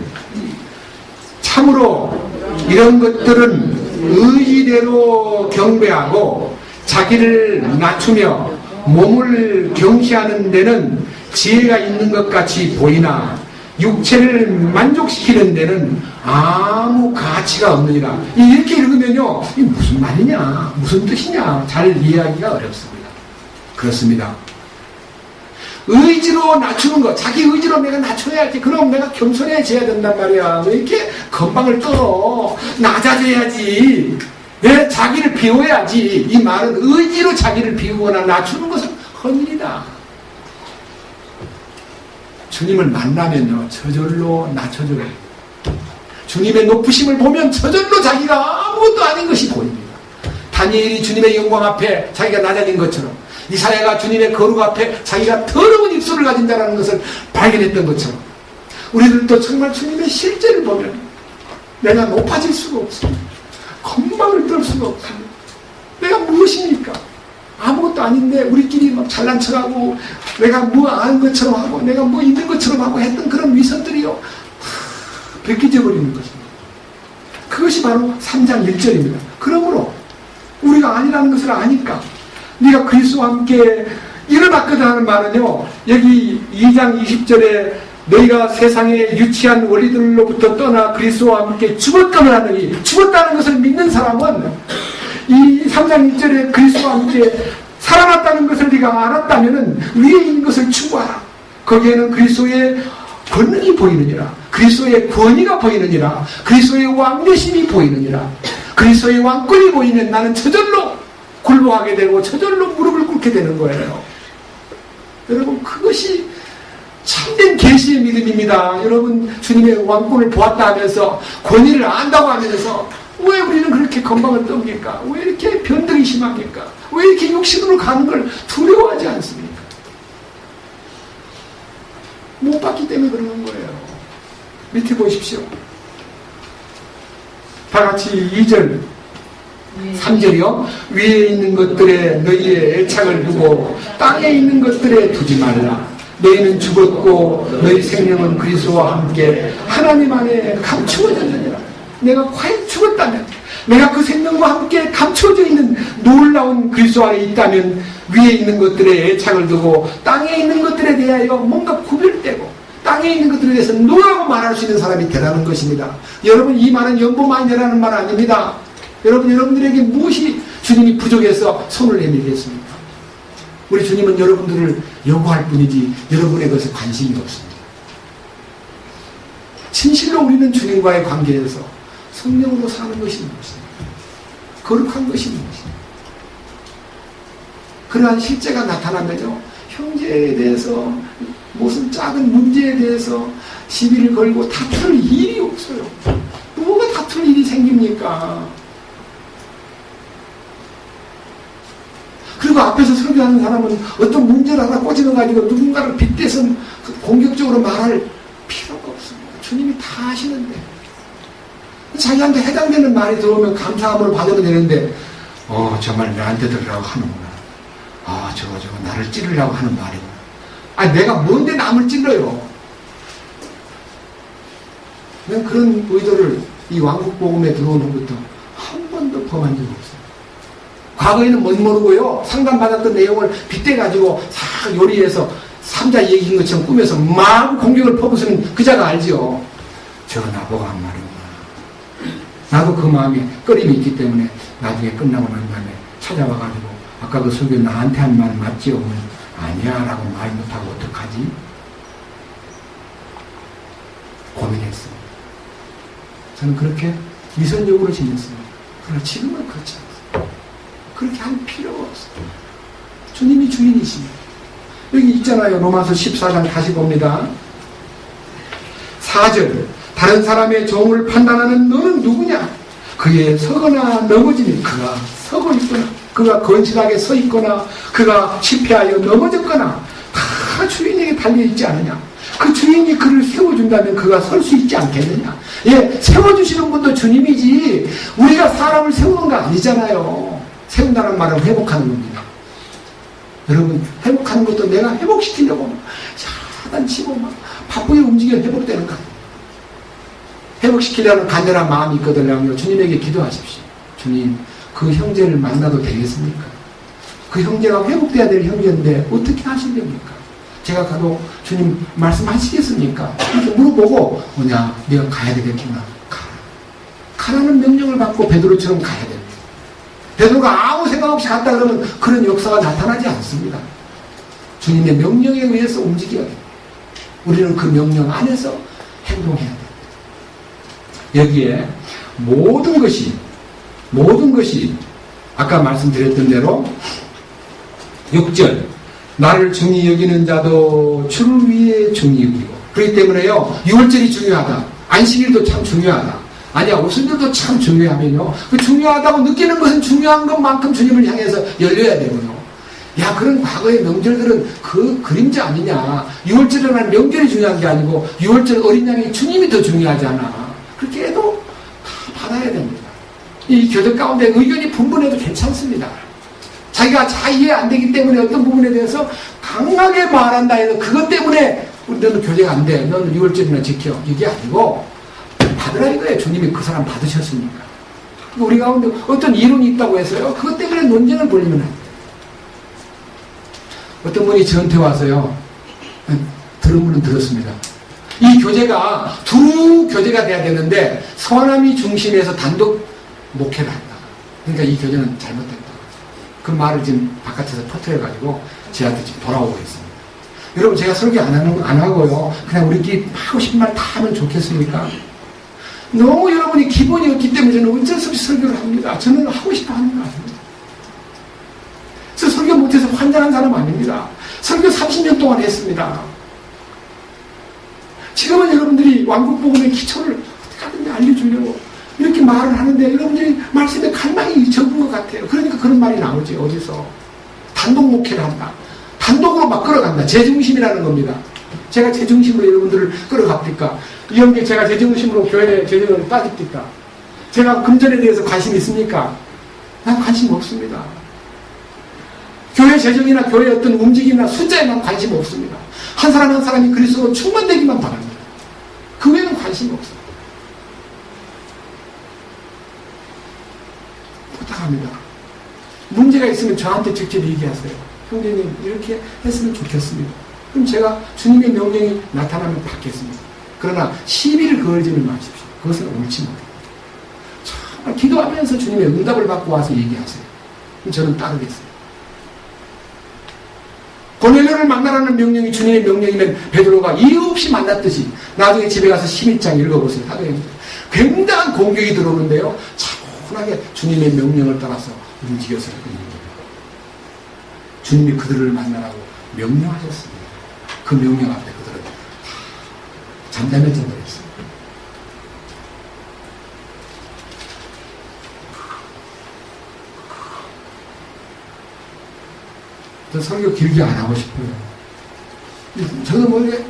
참으로 이런 것들은 의지대로 경배하고 자기를 낮추며 몸을 경시하는 데는 지혜가 있는 것 같이 보이나 육체를 만족시키는 데는 아무 가치가 없느니라. 이렇게 읽으면요 이게 무슨 말이냐 무슨 뜻이냐 잘 이해하기가 어렵습니다. 그렇습니다. 의지로 낮추는 것 자기 의지로 내가 낮춰야지. 그럼 내가 겸손해져야 된단 말이야. 왜 이렇게 건방을 떨어. 낮아져야지. 내 자기를 비워야지. 이 말은 의지로 자기를 비우거나 낮추는 것은 헛일이다. 주님을 만나면요 저절로 낮춰져요. 주님의 높으심을 보면 저절로 자기가 아무것도 아닌 것이 보입니다. 다니엘이 주님의 영광 앞에 자기가 낮아진 것처럼 이사야가 주님의 거룩 앞에 자기가 더러운 입술을 가진 자라는 것을 발견했던 것처럼 우리들도 정말 주님의 실제를 보면 내가 높아질 수가 없습니다. 건방을 떨 수가 없습니다. 내가 무엇입니까? 아무것도 아닌데 우리끼리 막 잘난 척하고 내가 뭐 아는 것처럼 하고 내가 뭐 있는 것처럼 하고 했던 그런 위선들이요 다 벗겨져 버리는 것입니다. 그것이 바로 3장 1절입니다. 그러므로 우리가 아니라는 것을 아니까 네가 그리스도와 함께 일어났거든 하는 말은요, 여기 2장 20절에 너희가 세상의 유치한 원리들로부터 떠나 그리스도와 함께 죽었거든 하느니, 죽었다는 것을 믿는 사람은 이 3장 1절에 그리스도와 함께 살아났다는 것을 네가 알았다면 위에 있는 것을 추구하라. 거기에는 그리스도의 권능이 보이느니라, 그리스도의 권위가 보이느니라, 그리스도의 왕되심이 보이느니라. 그리스도의 왕권이 보이면 나는 저절로 굴복하게 되고 저절로 무릎을 꿇게 되는 거예요. 여러분, 그것이 참된 계시의 믿음입니다. 여러분, 주님의 왕권을 보았다 하면서 권위를 안다고 하면서 왜 우리는 그렇게 건방을 떠옵니까? 왜 이렇게 변덕이 심합니까? 왜 이렇게 육신으로 가는 걸 두려워하지 않습니까? 못 봤기 때문에 그러는 거예요. 밑에 보십시오. 다 같이 2절 3절이요. 위에 있는 것들에 너희의 애착을 두고 땅에 있는 것들에 두지 말라. 너희는 죽었고 너희 생명은 그리스도와 함께 하나님 안에 감추어졌느니라. 내가 과연 죽었다면, 내가 그 생명과 함께 감추어져 있는 놀라운 그리스도 안에 있다면 위에 있는 것들에 애착을 두고 땅에 있는 것들에 대하여 뭔가 구별되고 땅에 있는 것들에 대해서 노라고 말할 수 있는 사람이 되라는 것입니다. 여러분, 이 말은 연보만이라는 말 아닙니다. 여러분, 여러분들에게 무엇이 주님이 부족해서 손을 내밀겠습니까? 우리 주님은 여러분들을 요구할 뿐이지 여러분의 것에 관심이 없습니다. 진실로 우리는 주님과의 관계에서 성령으로 사는 것이 무엇입니까? 거룩한 것이 무엇입니까? 그러한 실제가 나타나면요, 형제에 대해서 무슨 작은 문제에 대해서 시비를 걸고 다툴 일이 없어요. 뭐가 다툴 일이 생깁니까? 그리고 앞에서 설교하는 사람은 어떤 문제를 하나 꼬집어가지고 누군가를 빗대서 공격적으로 말할 필요가 없습니다. 주님이 다 아시는데, 자기한테 해당되는 말이 들어오면 감사함으로 받으면 되는데, 정말 나한테 들으라고 하는구나. 저거 나를 찌르려고 하는 말이구나. 내가 뭔데 남을 찔러요? 난 그런 의도를 이 왕국복음에 들어온 후부터 한 번도 범한 적이 없어요. 과거에는 못 모르고요, 상담받았던 내용을 빗대가지고 싹 요리해서 삼자 얘기인 것처럼 꾸며서 막 공격을 퍼부수는 그자가 알지요. 저거 나보고 한 말이구나. 나도 그 마음에 꺼림이 있기 때문에 나중에 끝나고 난 다음에 찾아와가지고 아까 그 설교 나한테 한 말 맞지요? 아니야 라고 말 못하고 어떡하지? 고민했습니다. 저는 그렇게 위선적으로 지냈습니다. 그러나 지금은 그렇지 않습니다. 그렇게 할 필요가 없어요. 주님이 주인이십니다. 여기 있잖아요. 로마서 14장 다시 봅니다. 4절, 다른 사람의 종을 판단하는 너는 누구냐? 그의 서거나 넘어지니 그가 서고 있거나 그가 건실하게 서 있거나 그가 실패하여 넘어졌거나 다 주인에게 달려있지 않느냐? 그 주인이 그를 세워준다면 그가 설 수 있지 않겠느냐? 세워주시는 분도 주님이지 우리가 사람을 세우는 거 아니잖아요. 세운다는 말은 회복하는 겁니다. 여러분, 회복하는 것도 내가 회복시키려고 야단치고 막 바쁘게 움직여 회복되는 거 아니에요. 회복시키려는 간절한 마음이 있거든요. 주님에게 기도하십시오. 주님, 그 형제를 만나도 되겠습니까? 그 형제가 회복돼야 될 형제인데 어떻게 하시렵니까? 제가 가도 주님 말씀하시겠습니까? 이렇게 물어보고 뭐냐, 네가 가야 되겠구나. 가라는 명령을 받고 베드로처럼 가야 됩니다. 베드로가 아무 생각 없이 갔다 그러면 그런 역사가 나타나지 않습니다. 주님의 명령에 의해서 움직여야 됩니다. 우리는 그 명령 안에서 행동해야 됩니다. 여기에 모든 것이 아까 말씀드렸던 대로 6절, 나를 중히 여기는 자도 주를 위해 중히 여기고, 그렇기 때문에요, 6월절이 중요하다, 안식일도 참 중요하다, 아니야 오순절도 참 중요하면요, 그 중요하다고 느끼는 것은 중요한 것만큼 주님을 향해서 열려야 되고요. 야, 그런 과거의 명절들은 그 그림자 아니냐. 6월절이라는 명절이 중요한 게 아니고 6월절 어린 양이 주님이 더 중요하잖아. 그렇게 해도 다 받아야 됩니다. 이 교제 가운데 의견이 분분해도 괜찮습니다. 자기가 잘 이해 안 되기 때문에 어떤 부분에 대해서 강하게 말한다 해서 그것 때문에 너는 교제가 안 돼. 너는 6월절이나 지켜. 이게 아니고 받으라 이거예요. 주님이 그 사람 받으셨으니까. 우리 가운데 어떤 이론이 있다고 해서요. 그것 때문에 논쟁을 벌리면 안 돼요. 어떤 분이 저한테 와서요. 들은 분은 들었습니다. 이 교제가 두루 교제가 돼야 되는데 서남이 중심에서 단독 목회를 한다. 그러니까 이 교제는 잘못됐다. 그 말을 지금 바깥에서 퍼뜨려가지고 저한테 지금 돌아오고 있습니다. 여러분 제가 설교 안 하고요. 그냥 우리끼리 하고 싶은 말 다 하면 좋겠습니까? 너무 여러분이 기본이 없기 때문에 저는 어쩔 수 없이 설교를 합니다. 저는 하고 싶어 하는 거 아닙니다. 저 설교 못해서 환장한 사람 아닙니다. 설교 30년 동안 했습니다. 지금은 여러분들이 왕국복음의 기초를 어떻게 하든지 알려주려고 이렇게 말을 하는데 여러분들이 말씀에 갈망이 적은 것 같아요. 그러니까 그런 말이 나오지. 어디서 단독 목회를 한다. 단독으로 막 끌어간다. 제중심이라는 겁니다. 제가 제중심으로 여러분들을 끌어갑니까? 이런게 제가 제중심으로 교회 제중으로 빠집니까? 제가 금전에 대해서 관심 있습니까? 난 관심 없습니다. 교회 재정이나 교회 어떤 움직임이나 숫자에 난 관심 없습니다. 한 사람 한 사람이 그리스도로 충만되기만 바랍니다. 그 외에는 관심 없어요. 부탁합니다. 문제가 있으면 저한테 직접 얘기하세요. 형제님 이렇게 했으면 좋겠습니다. 그럼 제가 주님의 명령이 나타나면 받겠습니다. 그러나 시비를 걸지는 마십시오. 그것은 옳지 못합니다. 정말 기도하면서 주님의 응답을 받고 와서 얘기하세요. 그럼 저는 따르겠습니다. 고넬료를 만나라는 명령이 주님의 명령이면 베드로가 이유 없이 만났듯이 나중에 집에 가서 12장 읽어보세요. 사도행전. 굉장한 공격이 들어오는데요. 차분하게 주님의 명령을 따라서 움직여서 읽습니다. 주님이 그들을 만나라고 명령하셨습니다. 그 명령 앞에 그들은 잠잠해져 버렸습니다. 저 설교 길게 안 하고 싶어요. 저는 원래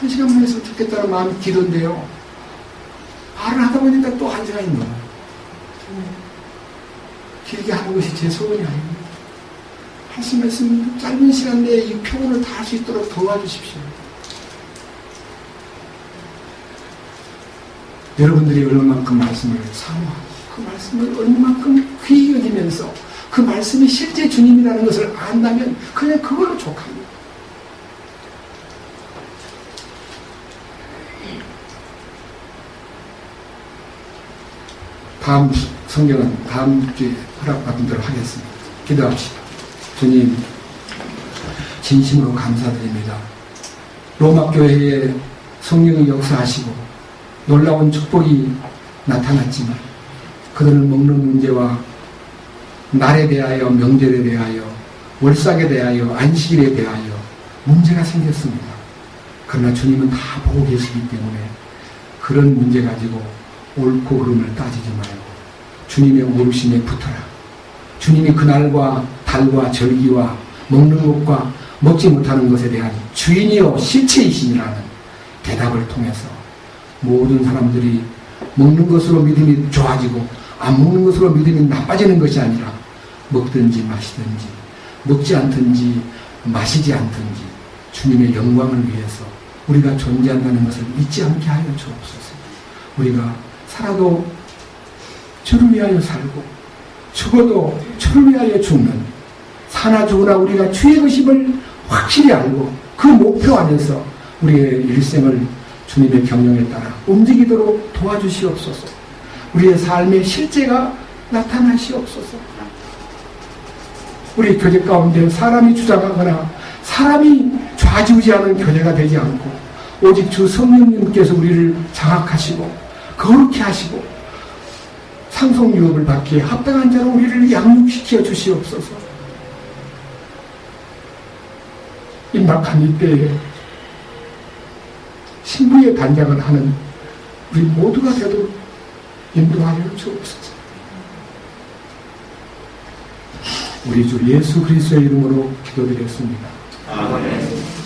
1시간만 했으면 좋겠다는 마음이 기도인데요. 말을 하다 보니까 또 1시간이 넘어요. 길게 하는 것이 제 소원이 아닙니다. 할 수 있으면 짧은 시간 내에 이 표현을 다 할 수 있도록 도와주십시오. 여러분들이 얼마만큼 말씀을 사모하고 그 말씀을 얼마만큼 귀히 여기면서 그 말씀이 실제 주님이라는 것을 안다면 그냥 그걸로 족합니다. 다음 성경은 다음 주에 허락받은 대로 하겠습니다. 기도합시다. 주님, 진심으로 감사드립니다. 로마 교회에 성령이 역사하시고 놀라운 축복이 나타났지만 그들은 먹는 문제와 날에 대하여, 명절에 대하여, 월삭에 대하여, 안식일에 대하여 문제가 생겼습니다. 그러나 주님은 다 보고 계시기 때문에 그런 문제 가지고 옳고 그름을 따지지 말고 주님의 오르심에 붙어라. 주님이 그날과 달과 절기와 먹는 것과 먹지 못하는 것에 대한 주인이요 실체이심이라는 대답을 통해서 모든 사람들이 먹는 것으로 믿음이 좋아지고 안 먹는 것으로 믿음이 나빠지는 것이 아니라 먹든지 마시든지 먹지 않든지 마시지 않든지 주님의 영광을 위해서 우리가 존재한다는 것을 잊지 않게 하여 주옵소서. 우리가 살아도 주를 위하여 살고 죽어도 주를 위하여 죽는 사나 죽으나 우리가 주의 것임을 확실히 알고 그 목표 안에서 우리의 일생을 주님의 경영에 따라 움직이도록 도와주시옵소서. 우리의 삶의 실제가 나타나시옵소서. 우리 교제 가운데 사람이 주장하거나 사람이 좌지우지하는 교제가 되지 않고 오직 주 성령님께서 우리를 장악하시고 거룩히 하시고 상속유업을 받기에 합당한 자로 우리를 양육시켜 주시옵소서. 임박한 이때에 신부의 단장을 하는 우리 모두가 되도록 인도하여 주옵소서. 우리 주 예수 그리스도의 이름으로 기도드렸습니다. 아멘.